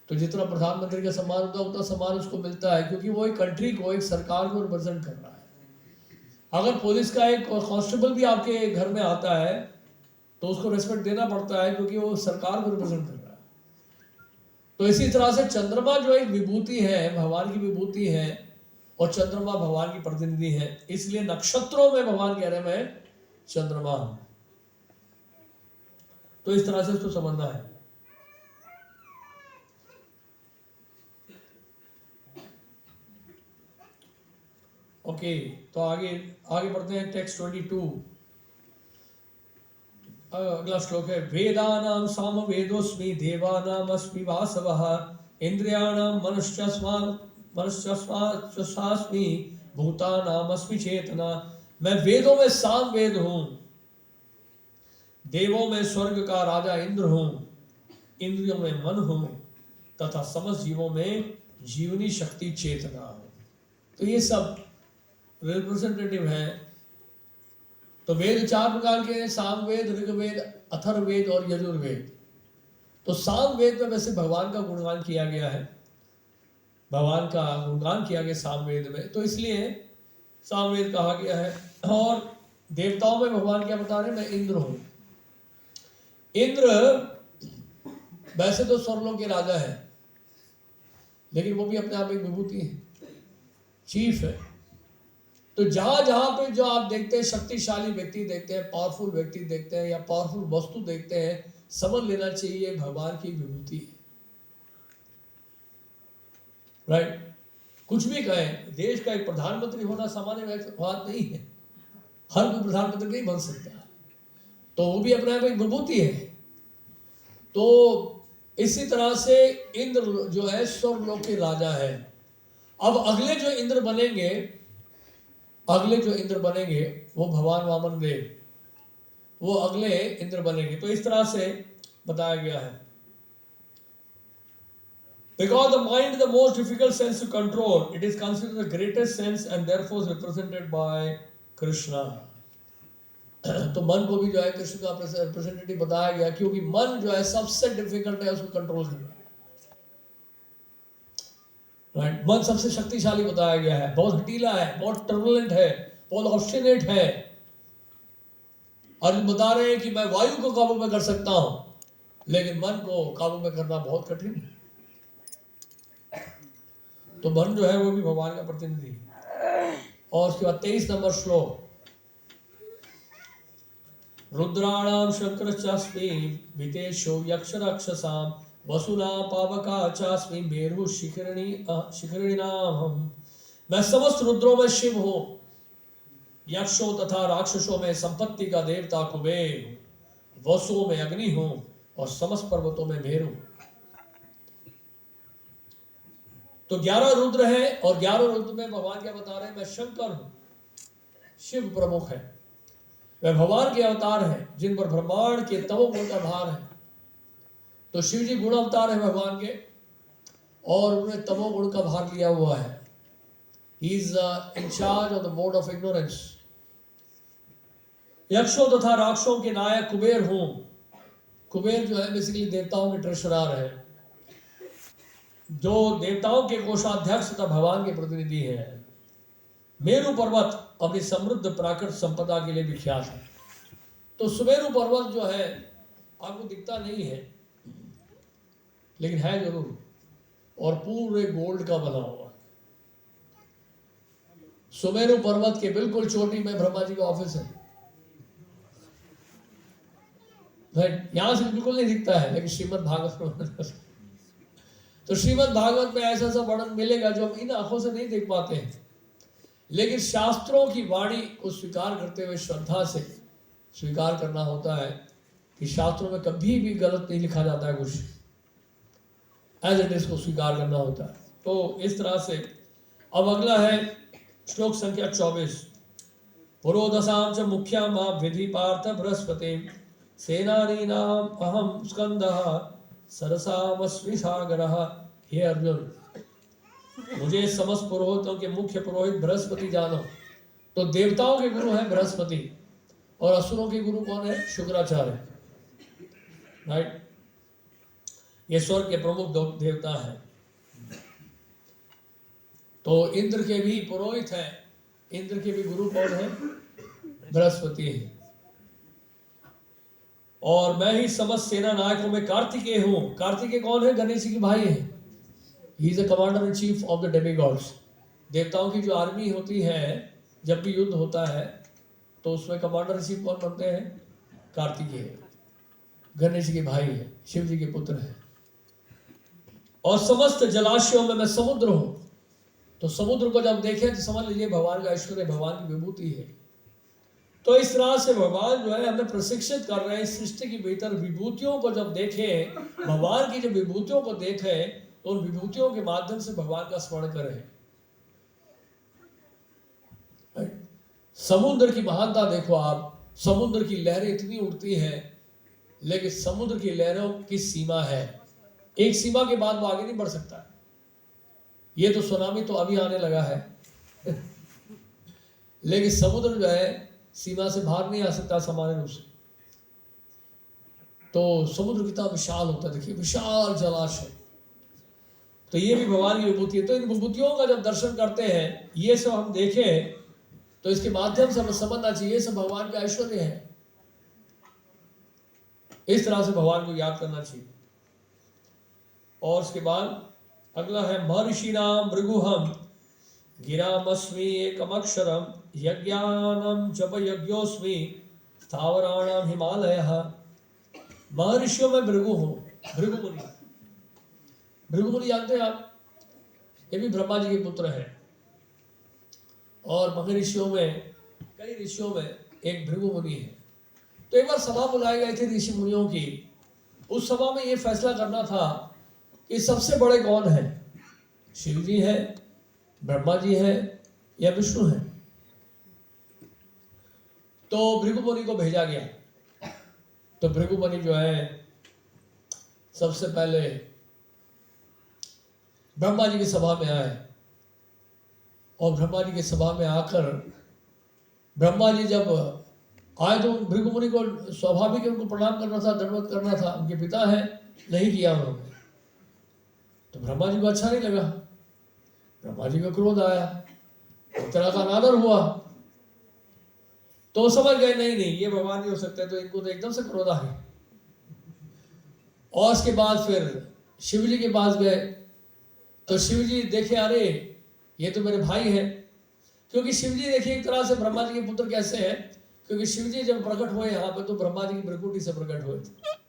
तो जितना प्रधानमंत्री का सम्मान होता है उतना सम्मान उसको मिलता है, क्योंकि वो एक कंट्री को, एक सरकार को रिप्रेजेंट कर रहा है। अगर पुलिस का एक कांस्टेबल भी आपके घर में आता है तो उसको रिस्पेक्ट देना पड़ता है, क्योंकि वो सरकार को रिप्रेजेंट कर रहा है। तो इसी तरह से चंद्रमा जो एक विभूति है, भगवान की विभूति है, और चंद्रमा भगवान की प्रतिनिधि है। इसलिए नक्षत्रों में भगवान कह रहे हैं मैं चंद्रमा हूं। तो इस तरह से इसको समझना है। ओके, तो आगे बढ़ते हैं। टेक्स्ट 22 अगला श्लोक है। वेदानां सामवेदोऽस्मि देवानामस्मि वासवः इंद्रियाणां मनश्चास्मि भूतानामस्मि चेतना। मैं वेदों में साम वेद हूँ, देवों में स्वर्ग का राजा इंद्र हूँ, इंद्रियों में मन हूँ तथा समस्त जीवों में जीवनी शक्ति चेतना हूँ। तो ये सब रिप्रेजेंटेटिव है। तो वेद 4 प्रकार के हैं, सामवेद, ऋग्वेद, अथर्ववेद और यजुर्वेद। तो सामवेद में वैसे भगवान का गुणगान किया गया है, भगवान का गुणगान किया गया सामवेद में, तो इसलिए सामवेद कहा गया है। और देवताओं में भगवान क्या बता रहे हैं? मैं इंद्र हूं। इंद्र वैसे तो स्वर्गलोक के राजा है, लेकिन वो भी अपने आप एक विभूति है, चीफ है। तो जहां जहां पे जो आप देखते हैं शक्तिशाली व्यक्ति देखते हैं, पावरफुल व्यक्ति देखते हैं या पावरफुल वस्तु देखते हैं, समझ लेना चाहिए भगवान की विभूति है। राइट? कुछ भी कहें, देश का एक प्रधानमंत्री होना सामान्य बात नहीं है, हर कोई प्रधानमंत्री नहीं बन सकता, तो वो भी अपने आप एक विभूति है। तो इसी तरह से इंद्र जो है स्वर्गलोक के राजा है। अब अगले जो इंद्र बनेंगे वो भगवान वामन देव, वो अगले इंद्र बनेंगे। तो इस तरह से बताया गया है। Because the mind is the most difficult sense to control, it is considered the greatest sense and therefore is represented by Krishna. तो मन को भी जो है कृष्ण का रिप्रेजेंटेटिव बताया गया, क्योंकि मन जो है सबसे डिफिकल्ट है उसको कंट्रोल करना। राइट? मन सबसे शक्तिशाली बताया गया है, बहुत हटीला है, बहुत टर्बुलेंट है, बहुत ऑब्स्टिनेट है। अर्जुन बता रहे हैं कि मैं वायु को काबू में कर सकता हूं, लेकिन मन को काबू में करना बहुत कठिन है। तो मन जो है वो भी भगवान का प्रतिनिधि है। और उसके बाद 23 नंबर श्लोक। रुद्राणाम शंकरश्चास्मि वितेशो यक्षराक्षसाम वसुना पावका चास्मि मेरु शिखरिणाम। मैं समस्त रुद्रों में शिव हूँ, यक्षों तथा राक्षसों में संपत्ति का देवता कुबेर, वसुओं में अग्नि हूँ और समस्त पर्वतों में मेरु। तो 11 रुद्र है और 11 रुद्र में भगवान क्या बता रहे हैं? मैं शंकर हूं, शिव प्रमुख है, वे भगवान के अवतार हैं जिन पर ब्रह्मांड के तमोगुण का भार है। तो शिव जी गुण अवतार है भगवान के, और उन्होंने तमोगुण का भार लिया हुआ है। He is in charge of the mode of ignorance. यक्षों तथा राक्षसों के नायक कुबेर हूं। कुबेर जो है बेसिकली देवताओं के ट्रेशरर है, जो देवताओं के कोषाध्यक्ष तथा भगवान के प्रतिनिधि है। मेरु पर्वत अपनी समृद्ध प्राकृतिक संपदा के लिए विख्यात है। तो सुमेरु पर्वत जो है आपको दिखता नहीं है, लेकिन है जरूर, और पूरे गोल्ड का बना हुआ। सुमेरु पर्वत के बिल्कुल चोटी में ब्रह्मा जी का ऑफिस है। यहां से बिल्कुल नहीं दिखता है, लेकिन श्रीमद् भागवत में तो श्रीमद् भागवत में ऐसा सा वर्णन मिलेगा जो हम इन आंखों से नहीं देख पाते हैं, लेकिन शास्त्रों की वाणी को स्वीकार करते हुए श्रद्धा से स्वीकार करना होता है कि शास्त्रों में कभी भी गलत नहीं लिखा जाता है, कुछ एज इट इज को स्वीकार करना होता है। तो इस तरह से अब अगला है श्लोक संख्या 24। पुरोदशाम च मुख्या मां विधि पार्थ बृहस्पति सेनानीनाम अहम स्कंदः सरसामस्मि सागरः। हे अर्जुन, मुझे समस्त पुरोहितों के मुख्य पुरोहित बृहस्पति जानो। तो देवताओं के गुरु हैं बृहस्पति, और असुरों के गुरु कौन है? शुक्राचार्य। राइट? ये स्वर्ग के प्रमुख देवता है। तो इंद्र के भी पुरोहित हैं, इंद्र के भी गुरु कौन है? बृहस्पति है। और मैं ही समस्त सेना नायकों में कार्तिकेय हूं। कार्तिकेय कौन है? गणेश जी के भाई है। He is the commander in chief of the demigods. देवताओं की जो आर्मी होती है, जब भी युद्ध होता है तो उसमें कमांडर इन चीफ कौन बनते हैं? कार्तिकेय। गणेश जी के भाई है, शिव जी के पुत्र है। और समस्त जलाशयों में मैं समुद्र हूं। तो समुद्र को जब देखें तो समझ लीजिए भगवान का ऐश्वर्य, भगवान की विभूति है। तो इस तरह से भगवान जो है हमें प्रशिक्षित कर रहे हैं सृष्टि के भीतर विभूतियों को जब देखें, भगवान की जब विभूतियों को देखें तो उन विभूतियों के माध्यम से भगवान का स्मरण करें। समुद्र की महानता देखो आप, समुद्र की लहरें इतनी उड़ती हैं, लेकिन समुद्र की लहरों की सीमा है, एक सीमा के बाद वो आगे नहीं बढ़ सकता। ये तो सुनामी तो अभी आने लगा है लेकिन समुद्र जो है सीमा से बाहर नहीं आ सकता सामान्य रूप से। तो समुद्र कितना विशाल होता है, देखिए विशाल जलाशय। तो ये भी भगवान की विभूति है। तो इन विभूतियों का जब दर्शन करते हैं, ये सब हम देखें तो इसके माध्यम से हमें समझना चाहिए सब भगवान का ऐश्वर्य है। इस तरह से भगवान को याद करना चाहिए। और उसके बाद अगला है महर्षि नाम भृगुहम गिरामस्मि एकमक्षरम यज्ञानम जप यज्ञोस्मि स्थावराणाम हिमालयः। महर्षियों में भृगु हूं, भृगु मुनि। भृगु मुनि जानते हैं आप, ये भी ब्रह्मा जी के पुत्र हैं। और महर्षियों में, कई ऋषियों में एक भृगु मुनि है। तो एक बार सभा बुलाई गई थी ऋषि मुनियों की। उस सभा में ये फैसला करना था कि सबसे बड़े कौन है, शिव जी है, ब्रह्मा जी है या विष्णु है। तो भृगु मुनि को भेजा गया। तो भृगु मुनि जो है सबसे पहले ब्रह्मा जी की सभा में आए। और ब्रह्मा जी की सभा में आकर ब्रह्मा जी जब आए तो भृगु मुनि को स्वाभाविक उनको प्रणाम करना था, दंडवत करना था, उनके पिता है, नहीं किया उन्होंने। तो ब्रह्मा जी को अच्छा नहीं लगा, ब्रह्मा जी का क्रोध आया, एक तरह का अनादर हुआ। तो समझ गए नहीं नहीं ये भगवान नहीं हो सकते, तो इनको तो एकदम से क्रोध आ गया। और उसके बाद फिर शिव जी के पास गए। तो शिव जी देखे, अरे ये तो मेरे भाई है। क्योंकि शिव जी देखिए एक तरह से ब्रह्मा जी के पुत्र कैसे हैं, क्योंकि शिव जी जब प्रकट हुए यहाँ पे तो ब्रह्मा जी की भ्रकुटी से प्रकट हुए थे।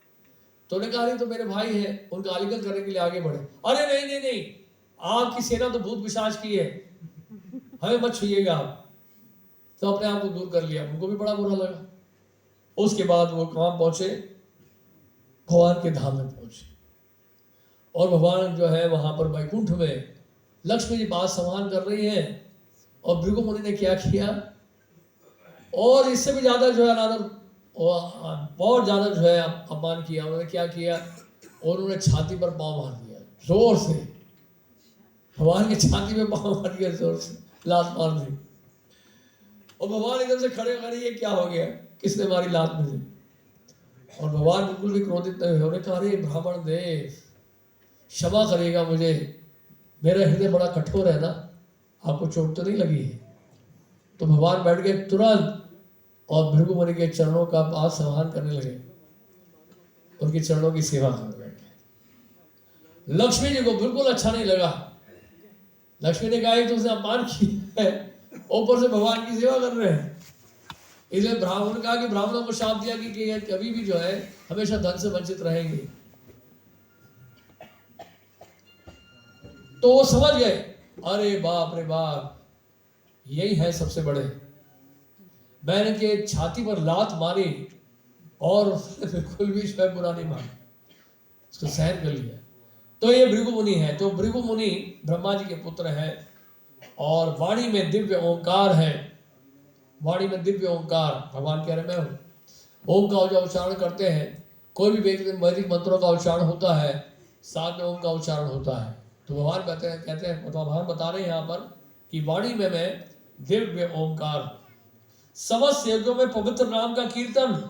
तो उन्हें कहा तो मेरे भाई है, उनका आलिंगन करने के लिए आगे बढ़े। अरे नहीं नहीं नहीं, आपकी सेना तो भूत पिशाच की है, हमें मत छुइएगा आप। तो अपने आप को दूर कर लिया, उनको भी बड़ा बुरा लगा। उसके बाद वो कहाँ पहुंचे, भगवान के धाम में पहुंचे। और भगवान जो है वहां पर वैकुंठ में लक्ष्मी जी बात संभाल कर रही है। और भृगु मुनि ने क्या किया, और इससे भी ज्यादा जो है अनादर, बहुत ज्यादा जो है अपमान किया। उन्होंने क्या किया, और उन्होंने छाती पर पांव मार दिया जोर से। भगवान की छाती में पांव मार दिया जोर से, लात मार दी। और भगवान एकदम से खड़े खड़े, ये क्या हो गया, किसने मारी लात मुझे। और भगवान बिल्कुल भी क्रोधित नहीं हुए। उन्होंने कहा, अरे ब्राह्मण देव क्षमा करिएगा मुझे, मेरा हृदय बड़ा कठोर है ना, आपको चोट तो नहीं लगी है। तो भगवान बैठ गए तुरंत और भृगु मुनि के चरणों का पास सम्मान करने लगे, उनके चरणों की सेवा करने लगे। लक्ष्मी जी को बिल्कुल अच्छा नहीं लगा। लक्ष्मी ने कहा तो उसने अपमान किया है, ऊपर से भगवान की सेवा कर रहे हैं। इसलिए ब्राह्मण ने कहा कि ब्राह्मणों को शाप दिया कि कभी भी जो है हमेशा धन से वंचित रहेंगे। तो वो समझ गए, अरे बाप रे बाप, यही है सबसे बड़े। मैंने के छाती पर लात मारी और बिल्कुल भी स्वयं बुरा नहीं माना, उसको सहन कर लिया। तो ये भृगु मुनि है। तो भृगु मुनि ब्रह्मा जी के पुत्र हैं और वाणी में दिव्य ओंकार है। वाणी में दिव्य ओंकार, भगवान कह रहे मैं हूं। ओम का जो उच्चारण करते हैं, कोई भी वैदिक मंत्रों का उच्चारण होता है, साथ में ओम का उच्चारण होता है। तो भगवान कहते हैं भगवान बता रहे हैं यहाँ पर कि वाणी में मैं दिव्य ओंकार, समस्त यज्ञों में पवित्र नाम का कीर्तन।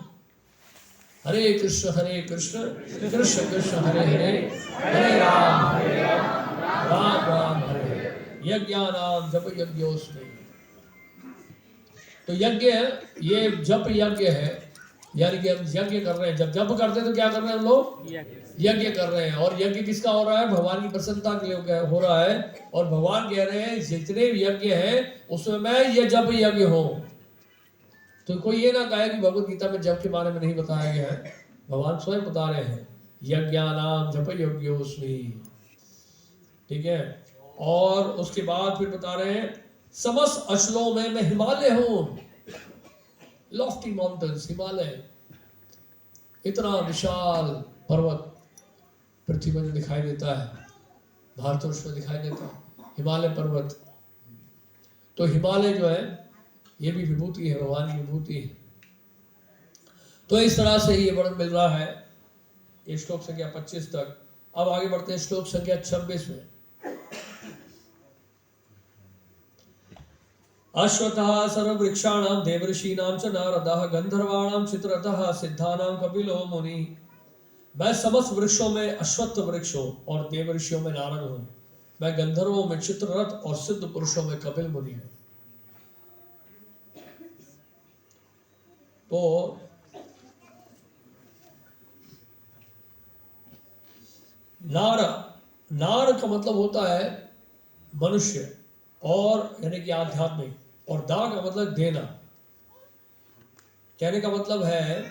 हरे कृष्ण कृष्ण कृष्ण हरे हरे, हरे राम राम राम हरे हरे, यज्ञानाम जप यज्ञोस्मि। तो यज्ञ ये जप यज्ञ है, यानी कि हम यज्ञ कर रहे हैं। जब जप करते हैं तो क्या कर रहे हैं हम लोग, यज्ञ कर रहे हैं। और यज्ञ किसका हो रहा है, भगवान की प्रसन्नता के लिए हो रहा है। और भगवान कह रहे हैं जितने यज्ञ हैं उसमें मैं ये जप यज्ञ हूं। तो कोई ये ना कहे कि भगवत गीता में जप के बारे में नहीं बताया गया है। भगवान स्वयं बता रहे हैं, यज्ञानाम जप यज्ञोस्मि, ठीक है। और उसके बाद फिर बता रहे हैं, समस्त अचलों में मैं हिमालय हूं, लॉफ्टी माउंटेन्स, हिमालय, इतना विशाल पर्वत पृथ्वी में दिखाई देता है, भारतवर्ष में दिखाई देता है हिमालय पर्वत। तो हिमालय जो है ये भी विभूति है, भगवान की विभूति है। तो इस तरह से ये वर्णन मिल रहा है ये श्लोक संख्या 25 तक। अब आगे बढ़ते हैं श्लोक संख्या 26 में। अश्वतः सर्ववृक्षाणां देवर्षीणां च नारदः गंधर्वाणां चित्ररथः सिद्धानां कपिलो मुनि। मैं समस्त वृक्षों में अश्वत्थ वृक्ष हूं और देवर्षियों में नारद हूं। मैं गंधर्वों में चित्ररथ और सिद्ध पुरुषों में कपिल मुनि हूं। तो नार का मतलब होता है मनुष्य, और यानी कि आध्यात्मिक, और दा का मतलब देना। कहने का मतलब है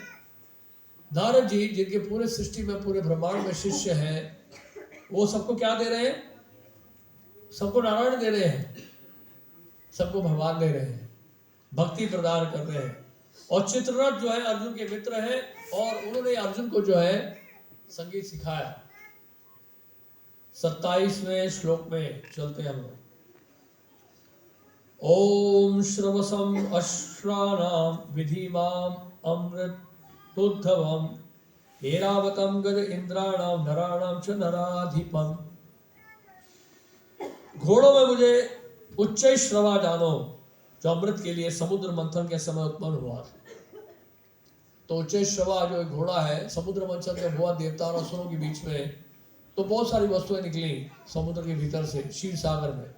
नारद जी जिनके पूरे सृष्टि में, पूरे ब्रह्मांड में शिष्य हैं, वो सबको क्या दे रहे हैं? सबको नारायण दे रहे हैं, सबको भगवान दे रहे हैं, भक्ति प्रदान कर रहे हैं। और चित्ररथ जो है अर्जुन के मित्र हैं, और उन्होंने अर्जुन को जो है संगीत सिखाया। 27वें श्लोक में चलते हैं हम लोग। ओम श्रवसम अश्राणाम विधिमाम अमृतोद्धवम ऐरावतम गज इंद्राणाम नराणाम च नराधिपम। घोड़ों में मुझे उच्च श्रवा जानो, जो अमृत के लिए समुद्र मंथन के समय उत्पन्न हुआ। तो उच्च श्रवा जो घोड़ा है, समुद्र मंथन जब हुआ देवता और असुरों के बीच में, तो बहुत सारी वस्तुएं निकली समुद्र के भीतर से, क्षीर सागर में।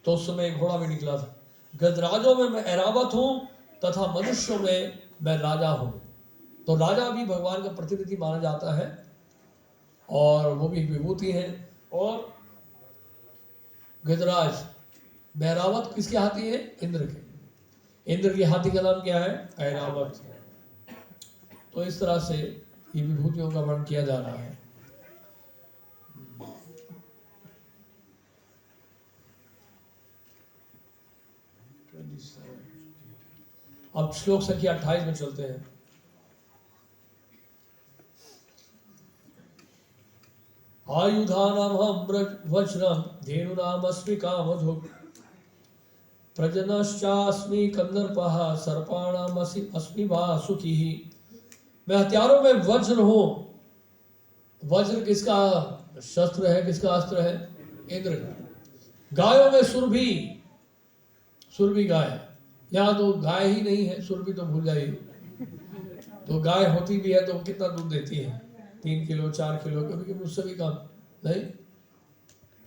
तो उस समय घोड़ा भी निकला था। गजराजों में मैं ऐरावत हूं, तथा मनुष्यों में मैं राजा हूं। तो राजा भी भगवान का प्रतिनिधि माना जाता है, और वो भी विभूति है। और गजराज ऐरावत किसके हाथी है? इंद्र के। इंद्र के हाथी का नाम क्या है? ऐरावत। तो इस तरह से ये विभूतियों का वर्णन किया जा रहा है। अब श्लोक संख्या 28 में चलते हैं। आयुधानामहं वज्रम धेनुनामस्मि कामधुक् प्रजनश्चास्मि कंदर्पः सर्पाणामस्मि वासुकिः। मैं हथियारों में वज्र हूं। वज्र किसका शस्त्र है, किसका अस्त्र है? इंद्र का। गायों में सुरभि, सुरभि गाय। यहाँ तो गाय ही नहीं है, सुरभि तो भूल जाइए। तो गाय होती भी है तो कितना दूध देती है? 3 किलो 4 किलो, कभी कभी उससे भी कम नहीं।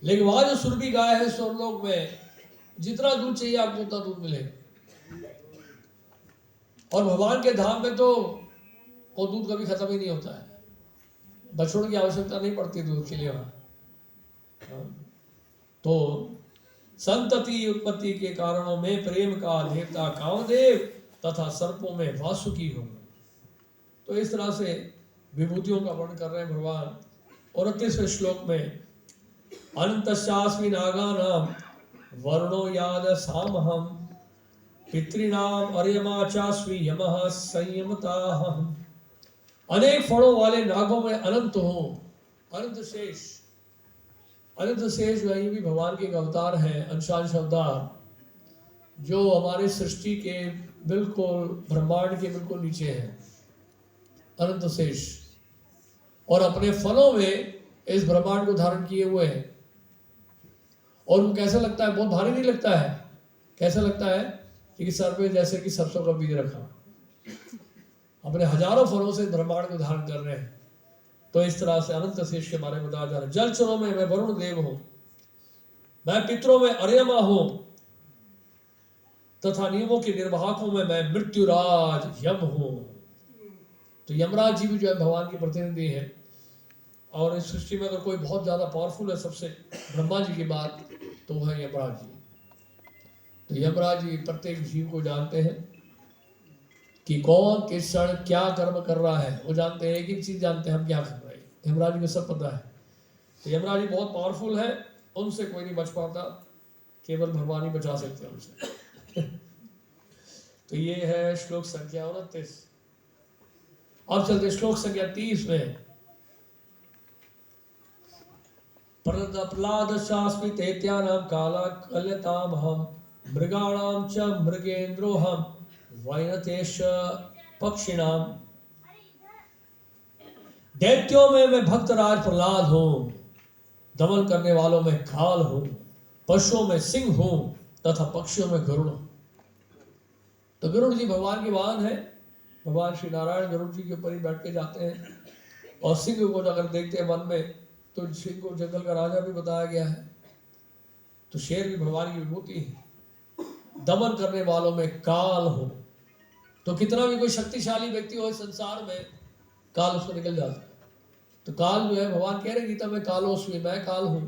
लेकिन वहां जो सुरभि गाय है स्वर्गलोक में, जितना दूध चाहिए आपको उतना दूध मिलेगा। और भगवान के धाम में तो वो दूध कभी खत्म ही नहीं होता है, बछड़ों की आवश्यकता नहीं पड़ती दूध के लिए वहां। तो संतति उत्पत्ति के कारणों में प्रेम का देवता कामदेव तथा सर्पों में वासुकी हो। तो इस तरह से विभूतियों का वर्णन कर रहे हैं भगवान। 29वें श्लोक में अनंतस्यास्मि नागानाम वर्णो याद सामहम पितृणाम अर्यमा चास्मि यमः संयमताहम। अनेक फणों वाले नागों में अनंत हूं, अनंत शेष। अनंत शेष जो है ये भी भगवान के एक अवतार है, अंशांश अवतार, जो हमारे सृष्टि के बिल्कुल, ब्रह्मांड के बिल्कुल नीचे है, अनंत शेष। और अपने फलों में इस ब्रह्मांड को धारण किए हुए हैं। और वो कैसा लगता है? बहुत भारी नहीं लगता है। कैसा लगता है? कि सर पे जैसे कि सरसों का बीज रखा। अपने हजारों फलों से ब्रह्मांड को धारण कर रहे हैं। तो इस तरह से अनंत शेष के बारे में बताया जा रहा है। जलचरों में मैं वरुण देव हूं, मैं पितरों में अर्यमा हूं, तथा नियमों के निर्वाहकों में मैं मृत्युराज यम हूं। तो यमराज जी भी जो है भगवान के प्रतिनिधि है। और इस सृष्टि में अगर कोई बहुत ज्यादा पावरफुल है सबसे, ब्रह्मा जी की बात, तो वह है यमराज जी। तो यमराज जी प्रत्येक जीव को जानते हैं। कि कौन किस क्षण क्या कर्म कर रहा है, वो जानते हैं। एक ही चीज जानते हैं, हम क्या कर रहे हैं। यमराज जी को सब पता है। तो यमराज जी बहुत पावरफुल है, उनसे कोई नहीं बच पाता, केवल भगवान ही बचा सकते हैं उनसे। तो ये है श्लोक संख्या 29। अब चलते श्लोक संख्या 30 में। प्रहलाद शास्मी तैत्यानां काला कल्यताम हम मृगाणाम च मृगेंद्रोहम वैनतेश पक्षिणाम। दैत्यों में मैं भक्तराज प्रहलाद हूं, दमन करने वालों में काल हूं, पशुओं में सिंह हूं तथा पक्षियों में गरुड़ हूं। तो गरुड़ जी भगवान के वाहन है। भगवान श्री नारायण गरुड़ जी के ऊपर ही बैठ के जाते हैं। और सिंह को अगर देखते हैं वन में, तो सिंह को जंगल का राजा भी बताया गया है। तो शेर भी भगवान की विभूति है। दमन करने वालों में काल हो, तो कितना भी कोई शक्तिशाली व्यक्ति हो इस संसार में, काल उसको निकल जाता है। तो काल जो है, भगवान कह रहे गीता में, कालोस्मि, मैं काल हूं।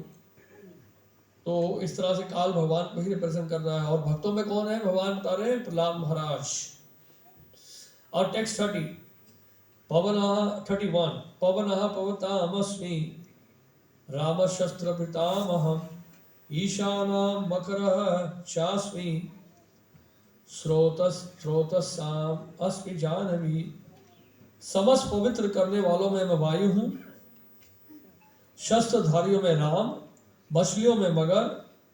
तो इस तरह से काल भगवान को ही रिप्रेजेंट कर रहा है। और भक्तों में कौन है, भगवान बता रहे हैं प्रहलाद महाराज। और टेक्स्ट 30 पवनः 31 पवनः पवतामस्मि रामशस्त्रभृतामहम् ईशानां मकरः चास्मि स्रोतस्साम अस्मि जाह्नवी। समस्त पवित्र करने वालों में मैं वायु हूं, शस्त्रधारियों में राम, मछलियों में मगर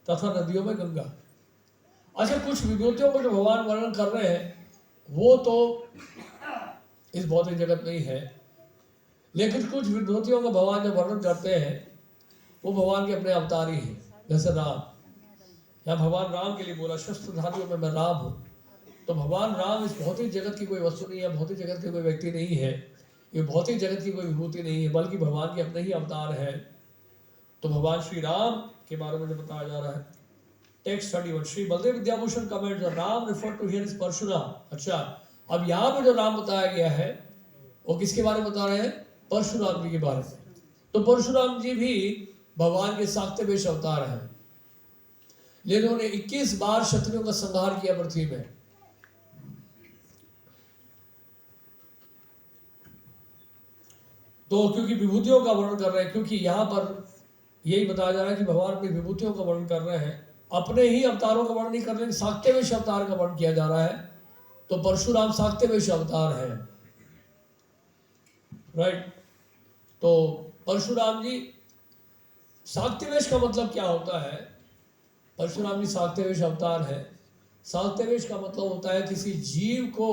तथा नदियों में गंगा। अच्छा, कुछ विभूतियों को जो भगवान वर्णन कर रहे हैं वो तो इस भौतिक जगत में ही है, लेकिन कुछ विभूतियों का भगवान जो वर्णन करते हैं वो भगवान के अपने अवतार ही हैं। जैसे राम, या भगवान राम के लिए बोला शस्त्रधारियों में मैं राम हूँ। तो भगवान राम इस भौतिक जगत की कोई वस्तु नहीं है, भौतिक जगत के कोई व्यक्ति नहीं है, ये भौतिक जगत की कोई विभूति नहीं है, बल्कि भगवान के अपने ही अवतार है। तो भगवान श्री राम के बारे में जो बताया जा रहा है, text 31 Shri Baladeva Vidyabhushan comment Ram refer to here is Parashuram. अच्छा, अब यहाँ पे जो राम बताया गया है वो किसके बारे में बता रहे हैं, परशुराम जी के बारे में। तो परशुराम जी भी भगवान के साक्त्यवेश अवतार हैं, लेकिन उन्होंने 21 बार क्षत्रियों का संहार किया पृथ्वी में। तो क्योंकि विभूतियों का वर्णन कर रहे हैं, क्योंकि यहाँ पर यही बताया जा रहा है कि भगवान अपनी विभूतियों का वर्णन कर रहे हैं, अपने ही अवतारों का वर्णन नहीं कर रहे, साक्त्यवेश अवतार का वर्णन किया जा रहा है। तो परशुराम साक्त्यवेश अवतार है, राइट। तो परशुराम जी, साक्त्यवेश का मतलब क्या होता है, परशुराम जी साक्त्यवेश अवतार है। साक्त्यवेश का मतलब होता है किसी जीव को,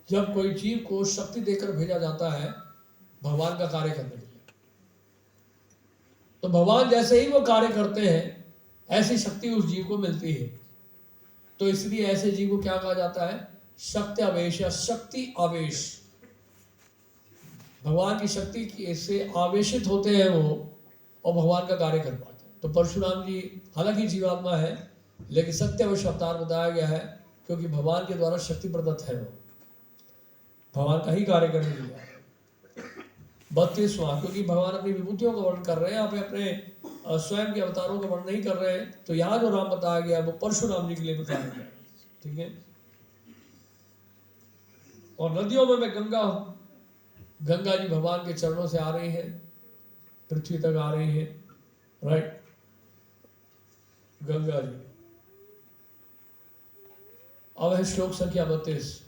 जब कोई जीव को शक्ति देकर भेजा जाता है भगवान का कार्य करने के लिए, तो भगवान जैसे ही वो कार्य करते हैं ऐसी शक्ति उस जीव को मिलती है। तो इसलिए ऐसे जीव को क्या कहा जाता है, शक्ति आवेश या शक्ति आवेश। भगवान की शक्ति से आवेशित होते हैं वो और भगवान का कार्य कर पाते हैं। तो परशुराम जी हालांकि जीवात्मा है, लेकिन सत्यावेश अवतार बताया गया है, क्योंकि भगवान के द्वारा शक्ति प्रदत्त है, वो भगवान का ही कार्य करने के लिए। 32वां, क्योंकि भगवान अपनी विभूतियों का वर्णन कर रहे हैं, यहाँ पे अपने स्वयं के अवतारों का वर्णन नहीं कर रहे हैं। तो यहाँ जो राम बताया गया वो परशुराम जी के लिए बताया गया, ठीक है। और नदियों में मैं गंगा हूं, गंगा जी भगवान के चरणों से आ रही है, पृथ्वी तक आ रही है, राइट। गंगा जी। अब है श्लोक संख्या 32।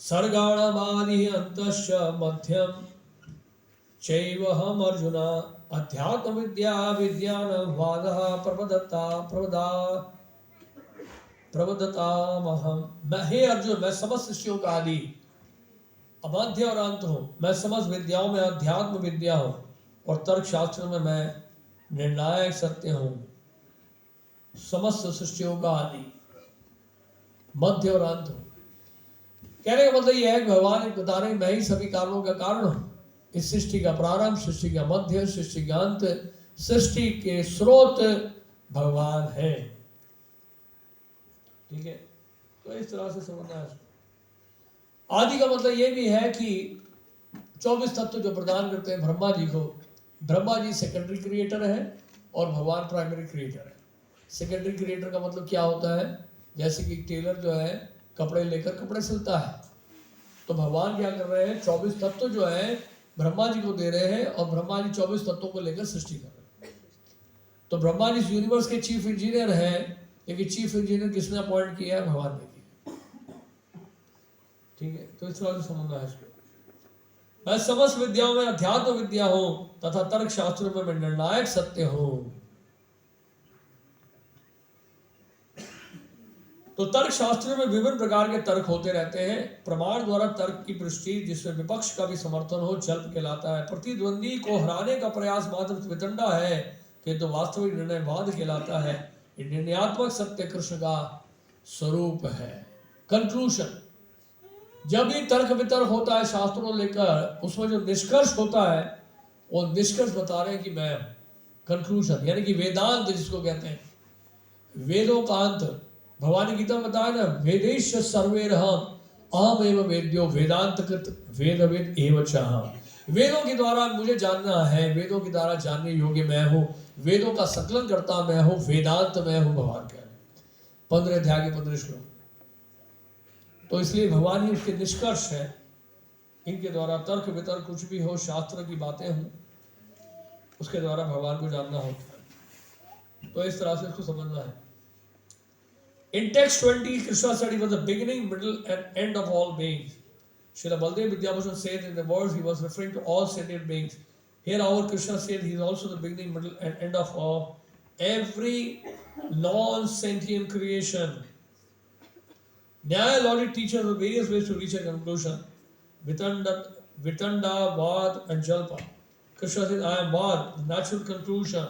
सर्गाणामादि अंतश्च मध्यम चैवहम अर्जुन अध्यात्म विद्या विज्ञानम वादः प्रवदतामहम्। मैं, हे अर्जुन, मैं समस्त सृष्टियों का आदि, अमध्य और अंत हूँ। मैं समस्त विद्याओं में अध्यात्म विद्या हूँ और तर्क शास्त्र में मैं निर्णायक सत्य हूँ। समस्त सृष्टियों का आदि, मध्य और अंत हूँ। कहने का मतलब यह है कि भगवान बता रहे मैं ही सभी कारणों का कारण हूँ। इस सृष्टि का प्रारंभ, सृष्टि का मध्य, सृष्टि का अंत, सृष्टि के स्रोत भगवान है, ठीक है। तो इस तरह से समझना है। आदि का मतलब ये भी है कि 24 तत्व जो प्रदान करते हैं ब्रह्मा जी को, ब्रह्मा जी सेकेंडरी क्रिएटर है और भगवान प्राइमरी क्रिएटर है। सेकेंडरी क्रिएटर का मतलब क्या होता है? जैसे कि टेलर जो है कपड़े लेकर कपड़े सिलता है, तो भगवान क्या कर रहे हैं, 24 तत्व जो है ब्रह्मा जी को दे रहे हैं और ब्रह्मा जी 24 तत्वों को लेकर सृष्टि कर रहे हैं। तो ब्रह्मा जी इस यूनिवर्स के चीफ इंजीनियर हैं, लेकिन चीफ इंजीनियर किसने अपॉइंट किया है? भगवान ने किया। ठीक है, तो इस तरह से समझना है इसको। मैं समस्त विद्याओं में अध्यात्म विद्या हूं तथा तर्क शास्त्रों में मैं निर्णायक सत्य हूं। तो तर्क शास्त्रों में विभिन्न प्रकार के तर्क होते रहते हैं। प्रमाण द्वारा तर्क की पुष्टि जिसमें विपक्ष का भी समर्थन हो जल्प कहलाता है। प्रतिद्वंदी को हराने का प्रयास मात्र वितंडा है, किंतु वास्तविक निर्णय वाद कहलाता है। ये निर्णयात्मक सत्य कृष्ण का स्वरूप है। कंक्लूजन, जब भी तर्क वितर्क होता है शास्त्रों लेकर, उसमें जो निष्कर्ष होता है वो निष्कर्ष बता रहे हैं कि मैं कंक्लूजन, यानी कि वेदांत जिसको कहते हैं, वेदों का अंत। भगवान ने गीता में बताया ना, वेदेश सर्वेरहम अहम एव वेद्यो वेदांत कृत वेद वेद एव चाह। वेदों के द्वारा मुझे जानना है, वेदों के द्वारा जानने योग्य मैं हूँ, वेदों का संकलन करता मैं हूँ, वेदांत मैं हूँ। भगवान कह रहे 15 अध्याय के 15 श्लोक। तो इसलिए भगवान ही उसके निष्कर्ष है। इनके द्वारा तर्क वितर्क कुछ भी हो, शास्त्र की बातें हों, उसके द्वारा भगवान को जानना होता है। तो इस तरह से इसको समझना है। In text 20, Krishna said he was the beginning, middle, and end of all beings. Srila Baldev Vidyabhushan said in the words he was referring to all sentient beings. Here our Krishna said he is also the beginning, middle, and end of all every non-sentient creation. Nyaya logic teaches us various ways to reach a conclusion. Vitanda, Vad, and Jalpa. Krishna says, I am Vad, the natural conclusion.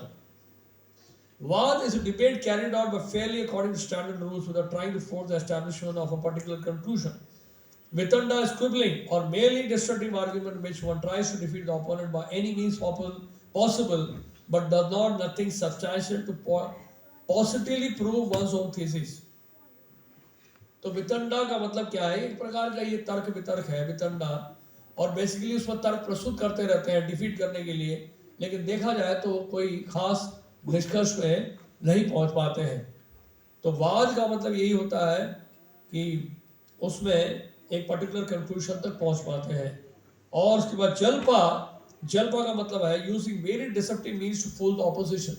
Vad is a debate carried out but fairly according to standard rules without trying to force the establishment of a particular conclusion. Vitanda is quibbling or merely destructive argument in which one tries to defeat the opponent by any means possible but does not nothing substantial to positively prove one's own thesis. तो वितंडा का मतलब क्या है? एक प्रकार का ये तर्क वितर्क है वितंडा, और बेसिकली उसमें तर्क प्रस्तुत करते रहते हैं डिफीट करने के लिए, लेकिन देखा जाए तो कोई खास निष्कर्ष में नहीं पहुंच पाते हैं। तो वाद का मतलब यही होता है कि उसमें एक पर्टिकुलर कंक्लूजन तक पहुंच पाते हैं। और उसके बाद जल्पा, जल्पा का मतलब है using very deceptive means to fool the opposition,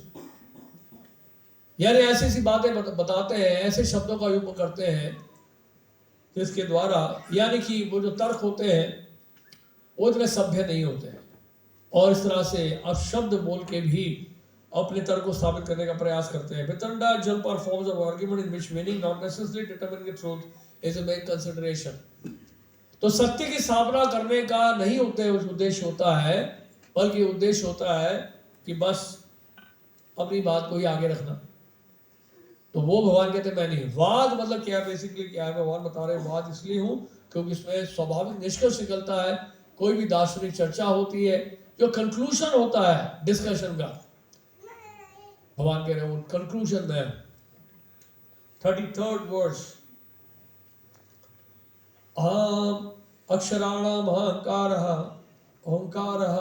यानी ऐसी ऐसी बातें बताते हैं, ऐसे शब्दों का उपयोग करते हैं जिसके द्वारा, यानी कि वो जो तर्क होते हैं वो इतने सभ्य नहीं होते हैं, और इस तरह से अब शब्द बोल के भी अपने तर्क को स्थापित करने का प्रयास करते हैं। वितंडा जल्प are forms of argument in which meaning not necessarily determining the truth is a main consideration. तो सत्य की स्थापना करने का नहीं उद्देश्य होता है, बल्कि उद्देश्य होता है कि बस अपनी बात को ही आगे रखना। तो वो भगवान कहते हैं मैं नहीं। वाद मतलब क्या है? बेसिकली क्या है? भगवान बता रहे हैं वाद इसलिए हूं क्योंकि इसमें स्वाभाविक निष्कर्ष निकलता है। कोई भी दार्शनिक चर्चा होती है, जो कंक्लूजन होता है डिस्कशन का, भगवान कह रहे हैं कंक्लूजन में 33rd वर्स, अक्षराणाम अहंकारः ओंकारः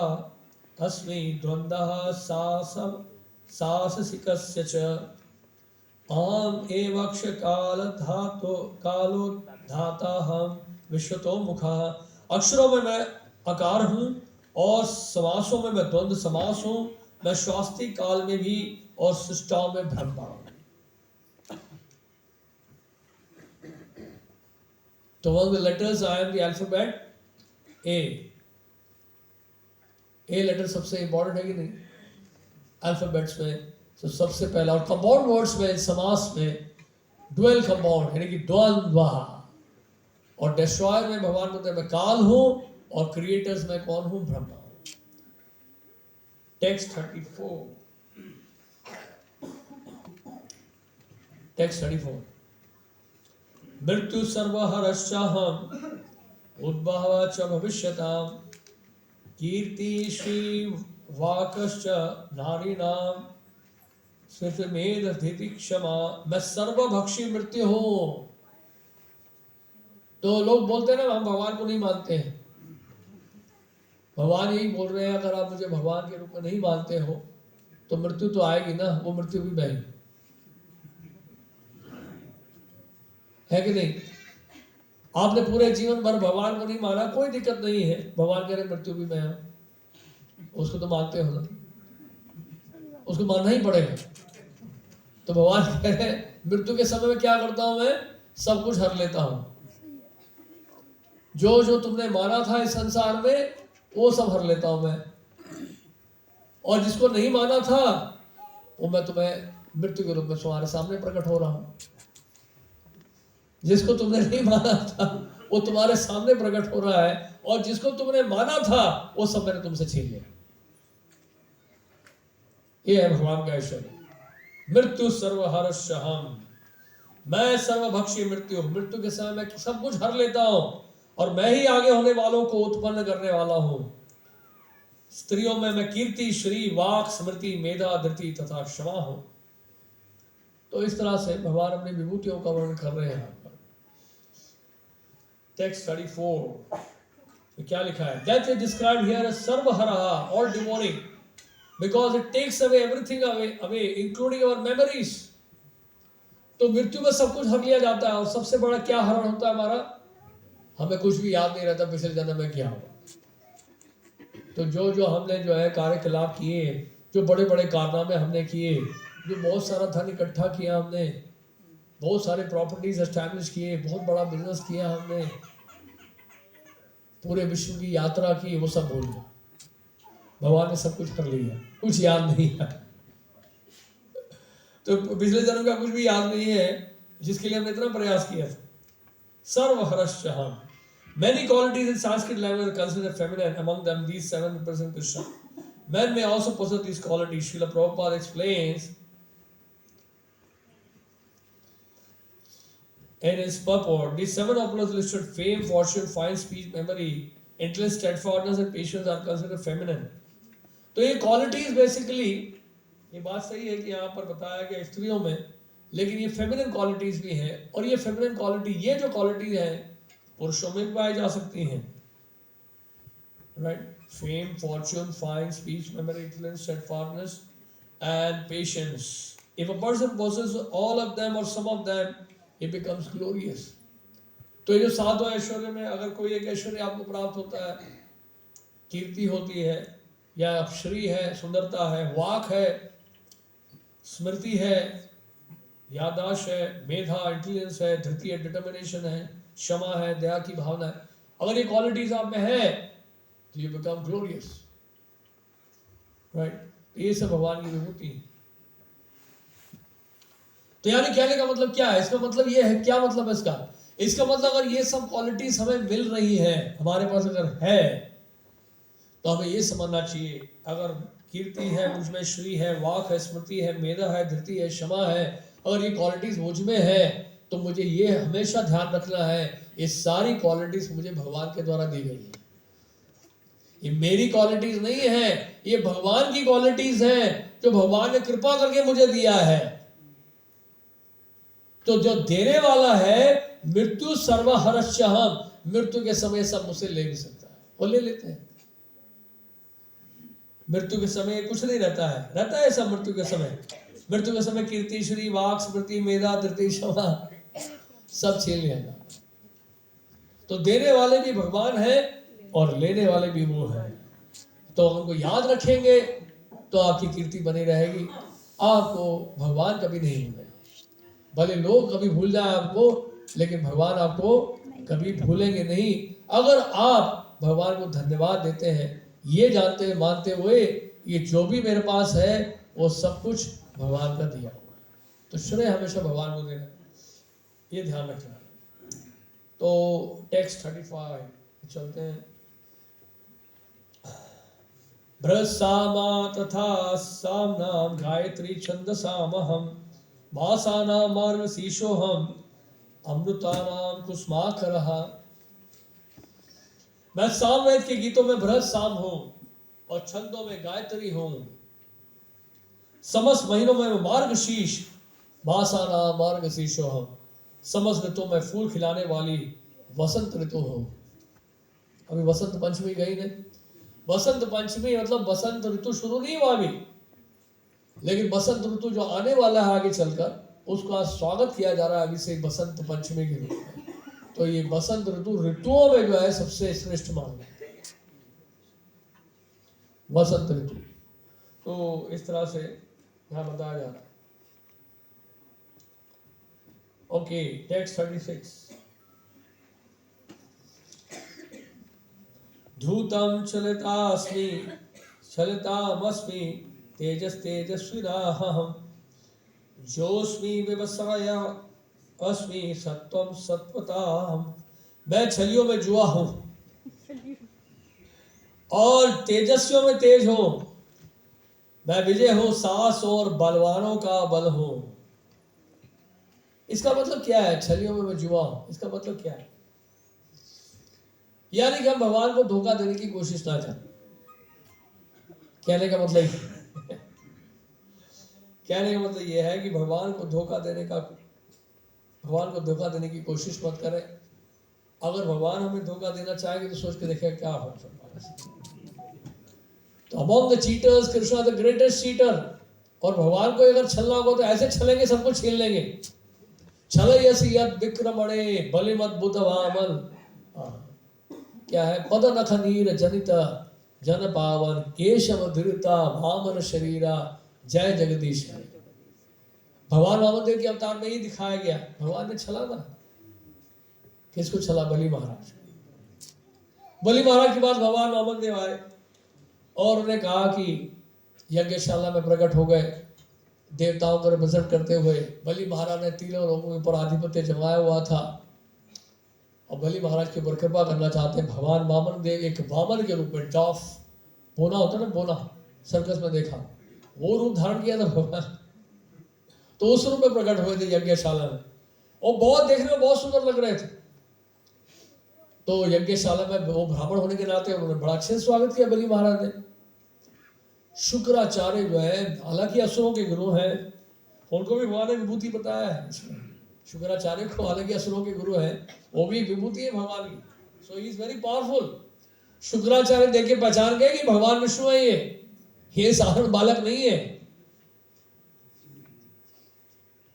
अस्मि द्वन्द्वः साहसिकस्य च आम एवक्ष काल धातो कालो धाता हम विश्वतो मुखा। अक्षरों में मैं आकार हूँ और समासों में मैं द्वंद्व समास हूँ, मैं शास्त्रीय काल में भी और सृष्टाओं में ब्रह्मा हूँ। तो one of the letters I am the alphabet A letter सबसे इंपॉर्टेंट है कि नहीं अल्फाबेट्स में? तो सबसे पहला, और कंपाउंड वर्ड्स में समास में डुअल कंपाउंड यानी कि द्वंद्व, और डिस्ट्रॉयर में भगवान बोलते हैं मैं काल हूं, और क्रिएटर्स में कौन हूं? ब्रह्मा हूं। टेक्स्ट 34 मृत्यु सर्वहरश्चाहम उद्भव च भविष्यताम कीर्ति श्री वाकश्च नारीणाम स्मृतिमेध धीति क्षमा। मैं सर्वभक्षी मृत्यु हूं। तो लोग बोलते हैं ना हम भगवान को नहीं मानते हैं, भगवान यही बोल रहे हैं अगर आप मुझे भगवान के रूप में नहीं मानते हो तो मृत्यु तो आएगी ना, वो मृत्यु भी मैं ही। है कि नहीं? आपने पूरे जीवन भर भगवान को नहीं माना, कोई दिक्कत नहीं है। भगवान कह रहे मृत्यु भी मैं हूं, उसको तो मानते हो ना, उसको मानना ही पड़ेगा। तो भगवान कह रहे मृत्यु के समय में क्या करता हूं मैं? सब कुछ हर लेता हूं। जो जो तुमने माना था इस संसार में वो सब हर लेता हूं मैं, और जिसको नहीं माना था वो मैं तुम्हें मृत्यु के रूप में तुम्हारे सामने प्रकट हो रहा हूं। जिसको तुमने नहीं माना था वो तुम्हारे सामने प्रकट हो रहा है, और जिसको तुमने माना था वो सब मैंने तुमसे छीन लिया। ये है भगवान का ऐश्वर्य। मृत्यु सर्वहरस्यहम्, मैं सर्वभक्षी मृत्यु, मृत्यु के समय मैं सब कुछ हर लेता हूं, और मैं ही आगे होने वालों को उत्पन्न करने वाला हूं। स्त्रियों में मैं कीर्ति, श्री, वाक, स्मृति, मेधा, धृति तथा क्षमा हूं। तो इस तरह से भगवान अपनी विभूतियों का वर्णन कर रहे हैं यहाँ पर। टेक्स्ट 34 तो क्या लिखा है? Death is described here as सर्वहरः or devouring, because it takes away everything away including our memories। तो मृत्यु में सब कुछ हर लिया जाता है, और सबसे बड़ा क्या हरण होता है हमारा? हमें कुछ भी याद नहीं रहता पिछले जन्म में क्या हुआ। तो जो हमने जो है कार्यकलाप किए, जो बड़े बड़े कारनामे हमने किए, जो बहुत सारा धन इकट्ठा किया हमने, बहुत सारे प्रॉपर्टीज एस्टैब्लिश किए, बहुत बड़ा बिजनेस किया हमने, पूरे विश्व की यात्रा की, वो सब भूल गया। भगवान ने सब कुछ कर लिया, कुछ याद नहीं है। तो पिछले जन्म का कुछ भी याद नहीं है, जिसके लिए हमने इतना प्रयास किया था। सर्वहरस्यहम्, many qualities in Sanskrit language are considered feminine. Among them, these 7 represent Krishna. Men may also possess these qualities. Srila Prabhupada explains in his purport, these 7 opulence listed, fame, fortune, fine speech, memory, intelligence, steadfastness and patience are considered feminine. तो ये qualities basically, ये बात सही है कि यहाँ पर बताया गया स्त्रियों में, लेकिन ये feminine qualities भी हैं, और ये feminine quality, ये जो qualities हैं पुरुषों में भी पाई जा सकती हैं। Right? Fame, fortune, fine speech, memory, intelligence, steadfastness and patience. If a person possesses all of them or some of them, he becomes glorious. तो ये जो 7 ऐश्वर्य में अगर कोई एक ऐश्वर्य आपको प्राप्त होता है, कीर्ति होती है, या श्री है, सुंदरता है, वाक है, स्मृति है, याददाश्त है, मेधा, इंटेलिजेंस है, धृति है, डिटर्मिनेशन है, क्षमा है, दया की भावना है, अगर ये क्वालिटीज आप में है तो यू बिकम ग्लोरियस। राइट? ये सब भगवान की विभूति है। तो यानी कहने का मतलब क्या है? इसका मतलब ये है, क्या मतलब है इसका? इसका मतलब अगर ये सब क्वालिटीज हमें मिल रही है, हमारे पास अगर है, तो हमें ये समझना चाहिए, अगर कीर्ति है मुझ में, श्री है, वाक है, स्मृति है, मेधा है, धृति है, क्षमा है, अगर ये क्वालिटीज मुझ में है, तो मुझे ये हमेशा ध्यान रखना है, ये सारी क्वालिटीज मुझे भगवान के द्वारा दी गई है। ये मेरी क्वालिटीज नहीं है, ये भगवान की क्वालिटीज हैं, जो भगवान ने कृपा करके मुझे दिया है। तो जो देने वाला है, मृत्यु सर्वहरस्यहम्, मृत्यु के समय सब मुझसे ले भी सकता है, वो ले लेते हैं। मृत्यु के समय कुछ नहीं रहता है सब मृत्यु के समय। मृत्यु के समय कीर्ति, श्री, वाक, स्मृति, मेधा, धृति, क्षमा सब छीन लिया जाता। तो देने वाले भी भगवान है और लेने वाले भी वो है। तो उनको याद रखेंगे तो आपकी कीर्ति बनी रहेगी, आपको भगवान कभी नहीं भूलेगा। भले लोग कभी भूल जाए आपको, लेकिन भगवान आपको कभी भूलेंगे नहीं, अगर आप भगवान को धन्यवाद देते हैं, ये जानते हुए, मानते हुए, ये जो भी मेरे पास है वो सब कुछ भगवान का दिया हुआ है। तो श्रेय हमेशा भगवान को देना, ये ध्यान रखना। तो टेक्स्ट 35 चलते हैं। बृहस्सामा तथा सामनाम गायत्री छंदसामहम भासानाम मार्गशीर्षोहम अमृतानाम कुसुमाकरः। मैं सामवेद के गीतों में बृहत साम हूं और छंदों में गायत्री हूं। समस्त महीनों में मार्गशीर्ष, भासानाम मार्गशीर्षोहम, समस्त ऋतुओं में फूल खिलाने वाली वसंत ऋतु हो। अभी वसंत पंचमी गई ने, वसंत पंचमी मतलब वसंत ऋतु शुरू नहीं हुआ अभी, लेकिन वसंत ऋतु जो आने वाला है आगे चलकर, उसका स्वागत किया जा रहा है अभी से बसंत पंचमी के रूप में। तो ये बसंत ऋतु ऋतुओं में जो है सबसे श्रेष्ठ माना जाता है बसंत ऋतु। तो इस तरह से यहाँ बताया जा रहा है। Okay, text 36। धूतं चलितास्मि चलितामस्मि तेजस्तेजस्विनाहम् जोस्मि व्यवसाय अस्मि सत्वम सत्वताम्। मैं छलियों में जुआ हूं और तेजस्वियों में तेज हूं। मैं विजय हूं, साहस और बलवानों का बल हूं। इसका मतलब क्या है? छलियों में मैं जुआ हूं, इसका मतलब क्या है? यानी कि हम भगवान को धोखा देने की कोशिश ना करें। कहने का मतलब कहने का मतलब यह है कि भगवान को धोखा देने की कोशिश मत करें। अगर भगवान हमें धोखा देना चाहेंगे तो सोच के देखें क्या हो सकता है। तो among the cheaters Krishna the greatest cheater. और भगवान को अगर छलना होगा तो ऐसे छलेंगे, सबको छीन लेंगे। छलयसि यद विक्रमणे बलिमद बुध वामल। क्या है? पद नख नीर जनित जन पावन केशव धृता वामन शरीरा जय जगदीश। भगवान वामन देव के अवतार में ही दिखाया गया। भगवान ने छला था। किसको छला? बलि महाराज। बलि महाराज के बाद भगवान वामन देव आए और उन्हें कहा कि यज्ञशाला में प्रकट हो गए देवताओं को रिप्रेजेंट करते हुए। बलि महाराज ने तीनों लोगों के ऊपर आधिपत्य जमाया हुआ था और बलि महाराज के ऊपर कृपा करना चाहते हैं। भगवान वामन देव एक वामन के रूप में, डॉफ बोना होता है ना, बोना सर्कस में देखा, वो रूप धारण किया था भगवान। तो उस रूप में प्रकट हुए थे यज्ञशाला में और बहुत देखने में बहुत सुंदर लग रहे थे। तो यज्ञशाला में वो ब्राह्मण होने के नाते उन्होंने बड़ा अच्छे से स्वागत किया बलि महाराज ने। शुक्राचार्य जो है, हालांकि असुरों के गुरु हैं, उनको भी भगवान ने विभूति बताया है इसमें। शुक्राचार्य को हालांकि असुरों के गुरु हैं, वो भी विभूति है भगवान की। So he is very powerful. Shukracharya देख के पहचान गए कि भगवान विष्णु है, ये साधारण बालक नहीं है।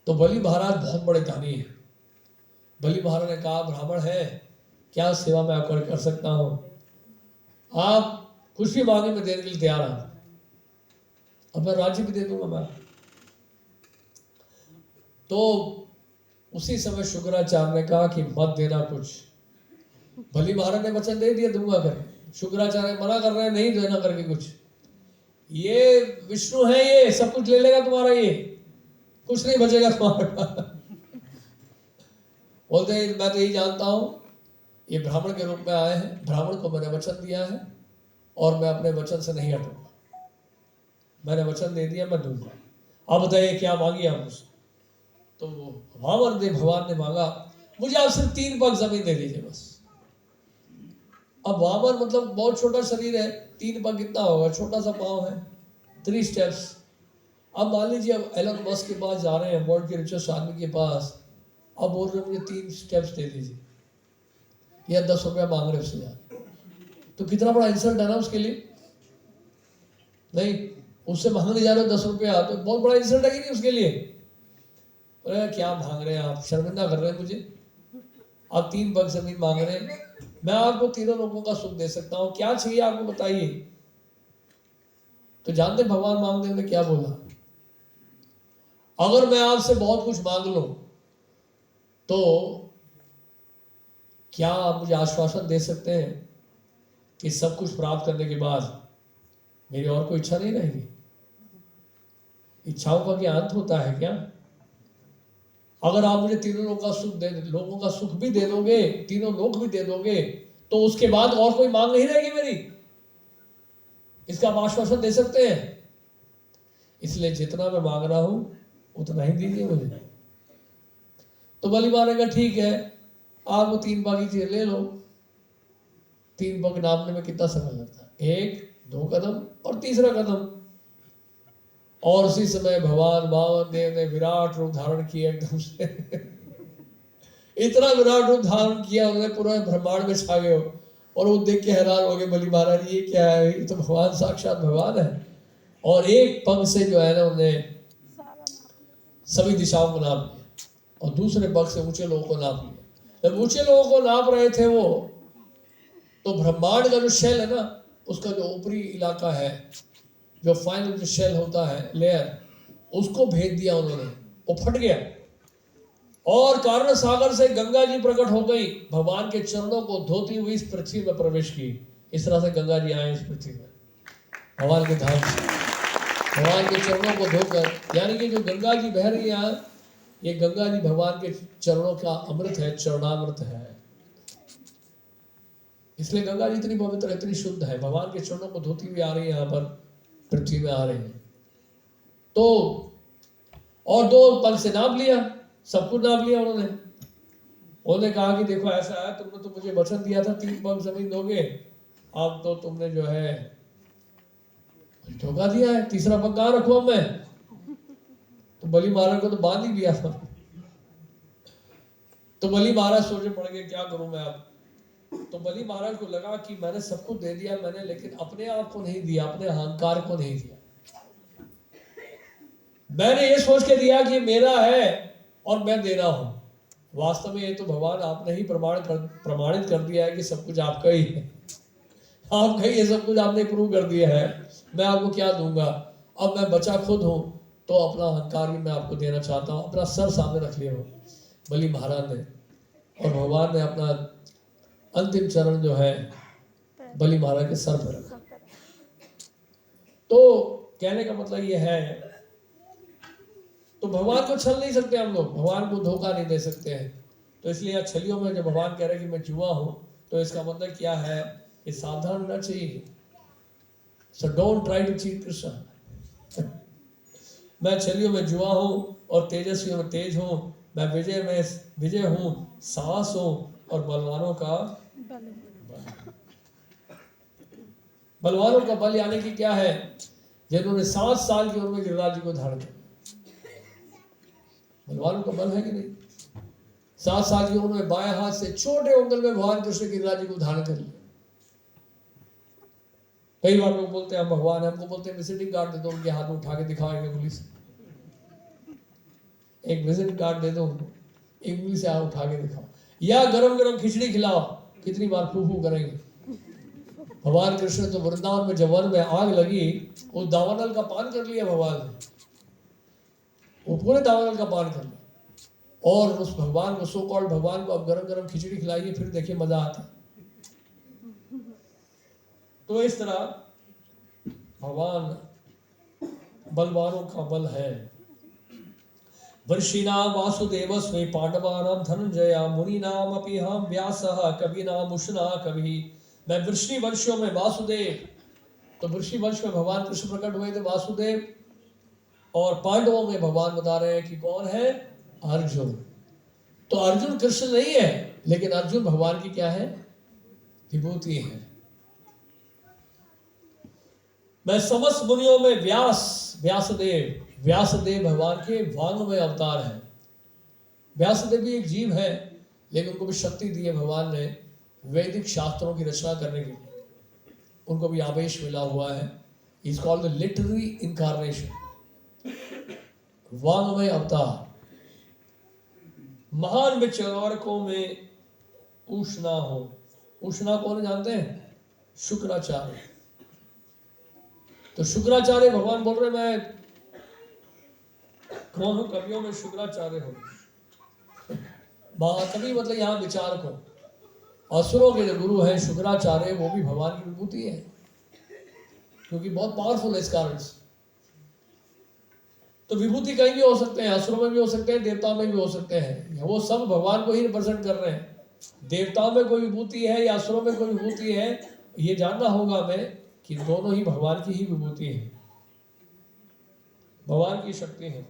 तो बलि महाराज बहुत बड़े दानी है। बलि महाराज ने कहा, ब्राह्मण है, क्या सेवा मैं आपको कर सकता हूं? आप कुछ भी मांगे मैं देने के लिए तैयार हूं, अब मैं राज्य भी दे दूंगा मैं। तो उसी समय शुक्राचार्य ने कहा कि मत देना कुछ। बलि महाराज ने वचन दे दिया दूंगा करके। शुक्राचार्य मना कर रहे हैं नहीं देना करके कुछ। ये विष्णु है, ये सब कुछ ले लेगा तुम्हारा, ये कुछ नहीं बचेगा तुम्हारा। बोलते हैं मैं तो यही जानता हूं ये ब्राह्मण के रूप में आए हैं, ब्राह्मण को मैंने वचन दिया है और मैं अपने वचन से नहीं हटूंगा। मैंने वचन दे दिया, मैं दूंगा। अब बताइए क्या मांगी आप मुझसे? तो वामन देव भगवान ने मांगा, मुझे आप सिर्फ 3 पग जमीन दे दीजिए बस। अब वामन मतलब बहुत छोटा शरीर है, 3 पग कितना होगा? छोटा सा पाँव है, 3 स्टेप्स। अब मान लीजिए अब एलन मस्क के पास जा रहे हैं, वर्ल्ड के रिचेस्ट आदमी के पास, अब बोल रहे मुझे 3 स्टेप्स दे दीजिए या 10 रुपया मांग रहे उससे यार, तो कितना बड़ा इंसल्ट है ना उसके लिए। नहीं, उससे मांगने जा रहे हो 10 रुपया, तो बहुत बड़ा इंसल्ट है कि नहीं उसके लिए। अरे क्या मांग रहे हैं आप, शर्मिंदा कर रहे हैं मुझे। आप 3 पग जमीन मांग रहे हैं, मैं आपको तीनों लोगों का सुख दे सकता हूँ, क्या चाहिए आपको बताइए। तो जानते भगवान मांगते ने क्या बोला? अगर मैं आपसे बहुत कुछ मांग लूं तो क्या आप मुझे आश्वासन दे सकते हैं कि सब कुछ प्राप्त करने के बाद मेरी और कोई इच्छा नहीं रहेगी? इच्छाओं का क्या अंत होता है क्या? अगर आप मुझे तीनों लोगों का सुख भी दे दोगे, तीनों लोग भी दे दोगे, तो उसके बाद और कोई मांग नहीं रहेगी मेरी। इसका आप आश्वासन दे सकते हैं? इसलिए जितना मैं मांग रहा हूं उतना ही दीजिए मुझे। तो बलि मारेगा, ठीक है आप वो 3 बागीचे ले लो। 3 पग नापने में कितना समय लगता है? 1, 2 कदम और तीसरा कदम। और उसी समय भगवान वामन देव ने विराट रूप धारण किया एकदम से। इतना विराट रूप धारण किया उन्होंने, पूरा ब्रह्मांड में छा गए हो। और वो देख के हैरान हो गए बलि महाराज, ये क्या है, ये तो भगवान साक्षात भगवान है। और एक पग से जो है ना उन्हें सभी दिशाओं को नाप लिया और दूसरे पक्ष से ऊंचे लोगों को नाप लिया। जब ऊंचे लोगों को नाप रहे थे वो, तो ब्रह्मांड का जो शेल है ना, उसका जो ऊपरी इलाका है, जो फाइनल जो शेल होता है, लेयर, उसको भेद दिया उन्होंने, वो फट गया और कारण सागर से गंगा जी प्रकट हो गई, भगवान के चरणों को धोती हुई इस पृथ्वी में प्रवेश की। इस तरह से गंगा जी आए इस पृथ्वी में भगवान के धाम से, भगवान के चरणों को धोकर। यानी कि जो गंगा जी बह रही है, ये गंगा जी भगवान के चरणों का अमृत है, चरणामृत है। इसलिए गंगा जी इतनी पवित्र, इतनी शुद्ध है, भगवान के चरणों को धोती हुई आ रही है, यहाँ पर पृथ्वी में आ रही है। तो और 2 पल से नाप लिया, सब कुछ नाप लिया उन्होंने कहा कि देखो ऐसा है, तुमने तो मुझे वचन दिया था 3 पग जमीन दोगे, अब तो तुमने जो है धोखा दिया है, तीसरा पग कहाँ रखूं मैं? तो बलि महाराज को तो बांध ही दिया था। तो बलि महाराज सोचे पड़ गए क्या करूं मैं अब। तो बलि महाराज को लगा कि मैंने सब कुछ दे दिया मैंने, लेकिन अपने आप को नहीं दिया, अपने अहंकार को नहीं दिया। मैंने ये सोच के दिया कि मेरा है और मैं दे रहा हूं। वास्तव में ये तो भगवान आपने ही प्रमाणित कर दिया है कि सब कुछ आपका ही है, आपका ही ये सब कुछ आपने प्रूव कर दिया है। मैं आपको क्या दूंगा? अब मैं बचा खुद हूं, तो अपना अहंकार भी मैं आपको देना चाहता हूं। अपना सर सामने रख लिया हो बलि महाराज ने, और भगवान ने अपना अंतिम चरण जो है बलि महाराज के सर पर रखा। तो कहने का मतलब ये है, तो भगवान को छल नहीं सकते हम लोग, भगवान को धोखा नहीं दे सकते हैं। तो इसलिए यहाँ छलियों में जब भगवान कह रहे हैं कि मैं जुआ हूं, तो इसका मतलब क्या है कि सावधान रहना चाहिए। So don't try to cheat Krishna. मैं छलियों में जुआ हूं और तेजस्वियों में तेज हूं, मैं विजय हूं, साहस हूं और बलवानों का बलवानों का बल। यानी कि क्या है, जिन्होंने 7 साल की उम्र में गिरिराज जी को धारण किया, बलवानों का बल है कि नहीं? 7 साल की उम्र में बाएं हाथ से छोटे उंगल में भगवान कृष्ण गिरिराज जी को धारण कर लिया। कई बार लोग बोलते हैं हम भगवान है, हमको बोलते हैं विजिटिंग कार्ड दे दो, उनके हाथ में उठा के दिखाएंगे पुलिस, एक विजिटिंग कार्ड दे दो उनको, एक उंगली से हाथ उठा के दिखाओ, या गरम गरम खिचड़ी खिलाओ, कितनी बार फू फू करेंगे। भगवान कृष्ण तो वृंदावन में जब वन में आग लगी, उस दावानल का पान कर लिया भगवान ने, वो पूरे दावानल का पान कर लिया। और उस भगवान को, सो कॉल्ड भगवान को, अब गरम गरम खिचड़ी खिलाइए, फिर देखिए मजा आता है। तो इस तरह भगवान बलवानों का बल है। वृषिणाम वासुदेवस्मै पांडवानां धनंजया मुनीनाम अपि हम व्यासः कविनाम उष्णा कवि। मैं वृषि वंशों में वासुदेव, तो वृषि वंश में भगवान कृष्ण प्रकट हुए थे वासुदेव, और पांडवों में भगवान बता रहे हैं कि कौन है? अर्जुन। तो अर्जुन कृष्ण नहीं है, लेकिन अर्जुन भगवान की क्या है? विभूति है। मैं समस्त मुनियों में व्यासदेव भगवान के वांगमय अवतार है। व्यासदेव भी एक जीव है, लेकिन उनको भी शक्ति दी है भगवान ने वैदिक शास्त्रों की रचना करने के लिए, उनको भी आवेश मिला हुआ है। Is called the literary incarnation, वांगमय अवतार। महान विचारकों में उष्णा हो। उष्णा कौन जानते हैं? शुक्राचार्य। तो शुक्राचार्य भगवान बोल रहे मैं कौन हूं? कवियों में शुक्राचार्य हूं। महाकवि मतलब यहाँ विचारक हो। असुरों के जो गुरु हैं शुक्राचार्य, वो भी भगवान की विभूति है, क्योंकि बहुत पावरफुल है इस कारण से। तो विभूति कहीं भी हो सकते हैं, असुरों में भी हो सकते हैं, देवताओं में भी हो सकते हैं, वो सब भगवान को ही रिप्रेजेंट कर रहे हैं। देवताओं में कोई विभूति है या असुरों में कोई विभूति है, ये जानना होगा हमें कि दोनों ही भगवान की ही विभूति है, भगवान की शक्ति है।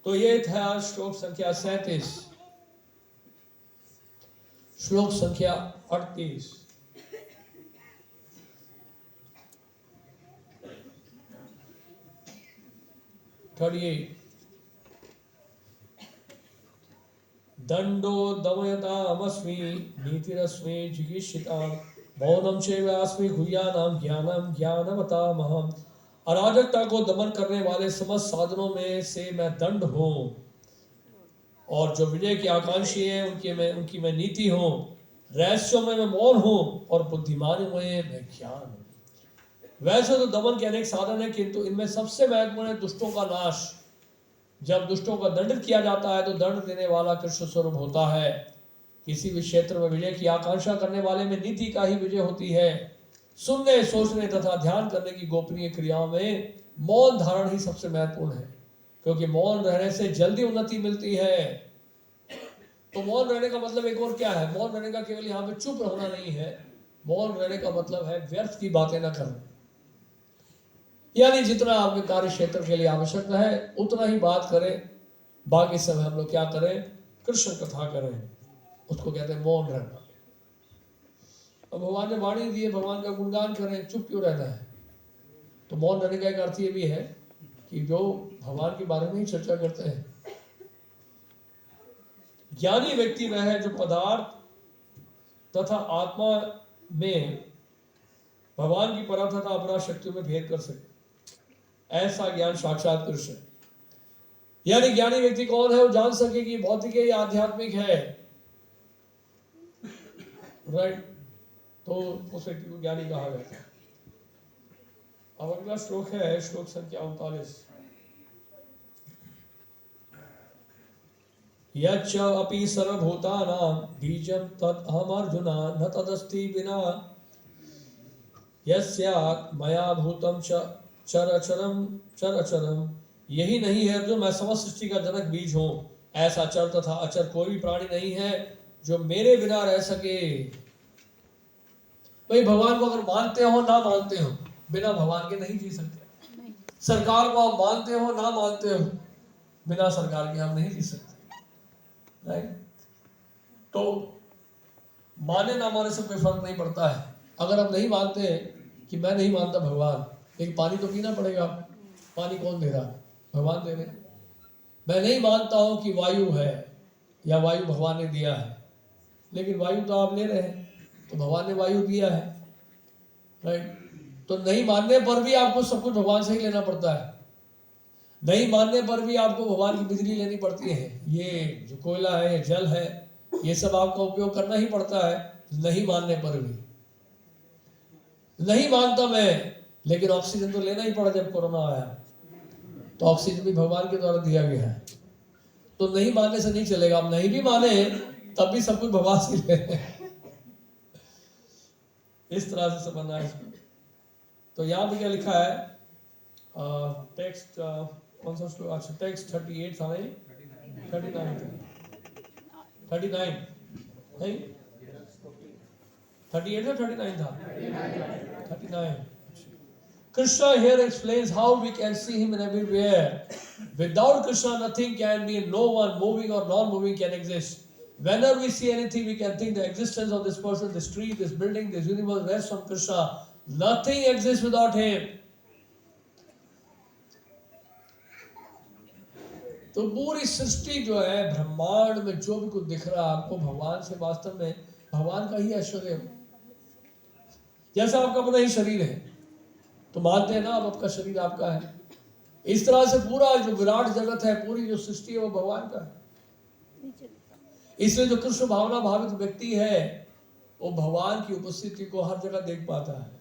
तो ये था श्लोक संख्या 37। श्लोक संख्या 38। दंडो दमयतामस्मि नीतिरस्मि जिगीषिताम् मौनं चैवास्मि गुह्यानां ज्ञानं ज्ञानवतामहम् अराजकता को दमन करने वाले समस्त साधनों में से मैं दंड हूँ, और जो विजय की आकांक्षी हैं उनकी मैं नीति हूँ। रहस्यों में मैं मौन हूँ, और बुद्धिमानों में मैं ज्ञान हूँ। वैसे तो दमन के अनेक साधन है, किंतु इनमें सबसे महत्वपूर्ण है दुष्टों का नाश। जब दुष्टों का दंडित किया जाता है तो दंड देने वाला कृष्ण स्वरूप होता है। किसी भी क्षेत्र में विजय की आकांक्षा करने वाले में नीति का ही विजय होती है। सुनने, सोचने तथा ध्यान करने की गोपनीय क्रियाओं में मौन धारण ही सबसे महत्वपूर्ण है, क्योंकि मौन रहने से जल्दी उन्नति मिलती है। तो मौन रहने का मतलब एक और क्या है? मौन रहने का केवल यहाँ पे चुप रहना नहीं है। मौन रहने का मतलब है व्यर्थ की बातें न करना, यानी जितना आपके कार्य क्षेत्र के लिए आवश्यकता है उतना ही बात करें, बाकी समय हम लोग क्या करें? कृष्ण कथा करें। उसको कहते हैं मौन रहना। अब भगवान ने वाणी दी है, भगवान का गुणगान करें, चुप क्यों रहना है? तो मौन रहने का एक अर्थ ये भी है कि जो भगवान के बारे में ही चर्चा करते हैं। ज्ञानी व्यक्ति वह है जो पदार्थ तथा आत्मा में भगवान की परा तथा अपरा शक्तियों में भेद कर सके। ऐसा ज्ञान साक्षात कृष्ण। यानी ज्ञानी व्यक्ति कौन है? वो जान सके कि भौतिक है या आध्यात्मिक है, राइट? तो उस व्यक्ति को ज्ञानी कहा जाता है। अब अगला श्लोक है श्लोक संख्या 39। यच्च अपि सर्वभूतानां बीजं तत् अहम् अर्जुन न तदस्ति विना यस्यात् मया भूतं चराचरम्। यही नहीं है जो मैं समस्त सृष्टि का जनक बीज हूँ। ऐसा चर तथा अचर कोई भी प्राणी नहीं है जो मेरे बिना रह सके। भाई भगवान को अगर मानते हो ना मानते हो, बिना भगवान के नहीं जी सकते। सरकार को आप मानते हो ना मानते हो, बिना सरकार के आप नहीं जी सकते, राइट? तो माने ना माने से कोई फर्क नहीं पड़ता है। अगर आप नहीं मानते कि मैं नहीं मानता भगवान, लेकिन पानी तो पीना पड़ेगा। पानी कौन दे रहा? भगवान दे रहे। मैं नहीं मानता हूं कि वायु है या वायु भगवान ने दिया है, लेकिन वायु तो आप ले रहे हैं, तो भगवान ने वायु दिया है, राइट? तो नहीं मानने पर भी आपको सब कुछ भगवान से ही लेना पड़ता है। नहीं मानने पर भी आपको भगवान की बिजली लेनी पड़ती है। ये जो कोयला है, जल है, ये सब आपका उपयोग करना ही पड़ता है, नहीं मानने पर भी। नहीं मानता मैं, लेकिन ऑक्सीजन तो लेना ही पड़ा। जब कोरोना आया तो ऑक्सीजन भी भगवान के द्वारा दिया गया है। तो नहीं मानने से नहीं चलेगा। आप नहीं भी माने तब भी सब कुछ भगवान से ले। इस तरह से समझना है। तो यहाँ पे क्या लिखा है? टेक्स्ट कौन सा श्लोक? अच्छा, टेक्स्ट 38 था नहीं, 39 था। 39 नहीं, 38 था, 39 था, 39। Krishna here explains how we can see him in everywhere. Without Krishna, nothing can be, no one moving or non-moving can exist. Whenever we see anything, we can think the existence of this person, this tree, this building, this universe rests on Krishna. Nothing exists without him. तो पूरी सृष्टि जो है, ब्रह्मांड में जो भी कुछ दिख रहा है आपको, भगवान से वास्तव में भगवान का ही ऐश्वर्य है। जैसा आपका अपना ही शरीर है, तो मानते हैं ना आप, आपका शरीर आपका है। इस तरह से पूरा जो विराट जगत है, पूरी जो सृष्टि है, वो भगवान का है। इसलिए जो कृष्ण भावना भावित व्यक्ति है, वो भगवान की उपस्थिति को हर जगह देख पाता है।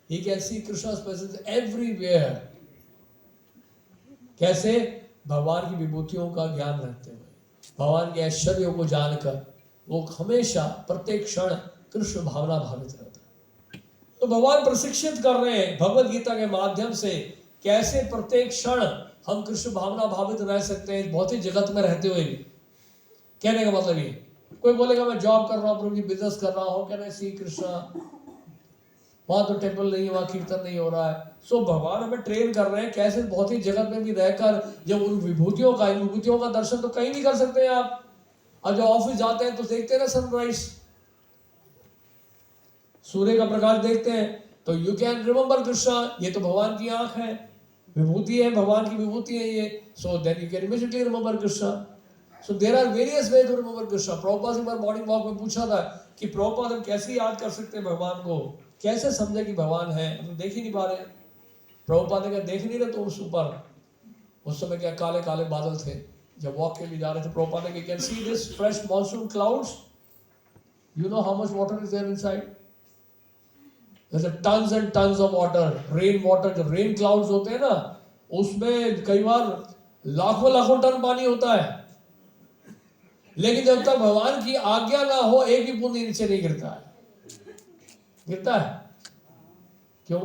He can see Krishna's presence everywhere. कैसे? भगवान की विभूतियों का ज्ञान रखते हुए, भगवान के ऐश्वर्यों को जानकर वो हमेशा प्रत्येक क्षण कृष्ण भावना भावित रहता है। तो भगवान प्रशिक्षित कर रहे हैं भगवद गीता के माध्यम से, कैसे प्रत्येक क्षण हम कृष्ण भावना भावित रह सकते हैं भौतिक जगत में रहते हुए भी। कहने का मतलब ये, कोई बोलेगा मैं जॉब कर रहा हूँ, प्रभु बिजनेस कर रहा हूँ, कह रहे श्री कृष्ण, वहां तो टेम्पल नहीं है, वहां कीर्तन नहीं हो रहा है। सो भगवान हमें ट्रेन कर रहे हैं कैसे भौतिक जगत में भी रहकर, जब उन विभूतियों का दर्शन तो कहीं भी कर सकते हैं आप। और जब ऑफिस जाते हैं तो देखते हैं ना सनराइज, सूर्य का प्रकाश देखते हैं, तो यू कैन रिमेम्बर कृष्णा। ये तो भगवान की आंख है, विभूति है, भगवान की विभूति है ये। So then you can immediately remember Krishna. So there are various way to remember Krishna. Prabhupada से मॉर्निंग वॉक में पूछा था कि प्रभुपाद हम कैसे याद कर सकते हैं भगवान को, कैसे समझे कि भगवान है, हम देख ही नहीं पा रहे हैं। प्रभुपाद ने कहा देख नहीं रहे तो उस ऊपर, उस समय क्या काले काले बादल थे, जब वॉक के लिए जा रहे थे प्रभुपाद ने, can see this fresh monsoon clouds, you know how much water is there inside, there's a tons and tons of water, rain water, जो रेन क्लाउड्स होते हैं ना, उसमें कई बार लाखों लाखों टन पानी होता है, लेकिन जब तक भगवान की आज्ञा ना हो एक भी बूंद नीचे नहीं गिरता है। गिरता है क्यों?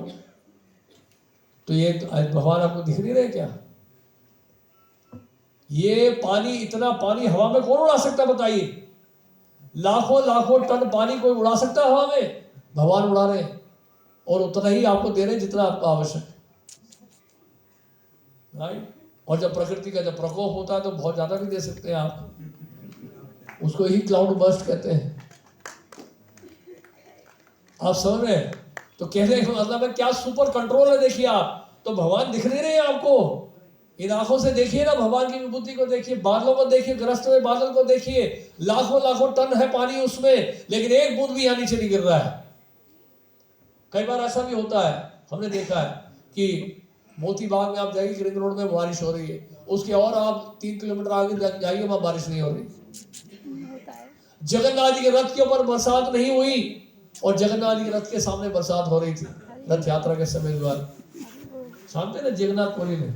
तो ये भगवान आपको दिख नहीं रहे क्या? ये पानी, इतना पानी हवा में कौन उड़ा सकता बताइए? लाखों लाखों टन पानी कोई उड़ा सकता है हवा में? भगवान उड़ा रहे हैं, और उतना ही आपको दे रहे हैं जितना आपको आवश्यक है, राइट? और जब प्रकृति का जब प्रकोप होता है तो बहुत ज्यादा भी दे सकते हैं आप, उसको ही क्लाउड बर्स्ट कहते हैं। आप समझ रहे हैं? तो कहने का मतलब है क्या सुपर कंट्रोल है। देखिए आप तो भगवान दिख नहीं रहे हैं आपको, इन आंखों से देखिए ना, भगवान की विभूति को देखिए, बादलों को देखिए, ग्रस्त हुए बादल को देखिए, लाखों लाखों टन है पानी उसमें, लेकिन एक बूंद भी यहाँ नीचे नहीं गिर रहा है। कई बार ऐसा भी होता है, हमने देखा है कि मोती बाग में आप जाइए, रिंग रोड में बारिश हो रही है, उसके और आप 3 किलोमीटर आगे जाइए, वहां बारिश नहीं हो रही। जगन्नाथ जी के रथ के ऊपर बरसात नहीं हुई, और जगन्नाथ जी के रथ के सामने बरसात हो रही थी रथ यात्रा के समय द्वारा। जानते ना जगन्नाथपुरी में,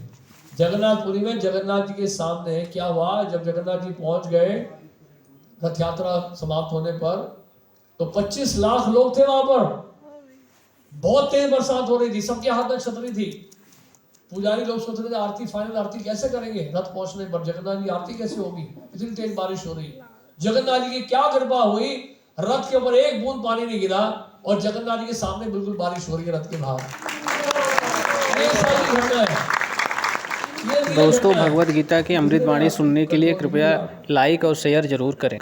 जगन्नाथपुरी में जगन्नाथ जी के सामने क्या हुआ, जब जगन्नाथ जी पहुंच गए रथ यात्रा समाप्त होने पर, तो 25 लाख लोग थे वहां पर। बहुत तेज बरसात हो रही थी, सबके हाथ में छतरी थी। पुजारी लोग सोच रहे थे आरती, फाइनल आरती कैसे करेंगे रथ पहुंचने पर, जगन्नाथ जी आरती कैसे होगी, इतनी तेज बारिश हो रही। जगन्नाथ जी की क्या कृपा हुई, रथ के ऊपर एक बूंद पानी नहीं गिरा, और जगन्नाथ जी के सामने बिल्कुल बारिश हो रही है रथ के बाहर। दोस्तों, भगवद गीता की अमृत वाणी सुनने के लिए कृपया लाइक और शेयर जरूर करें।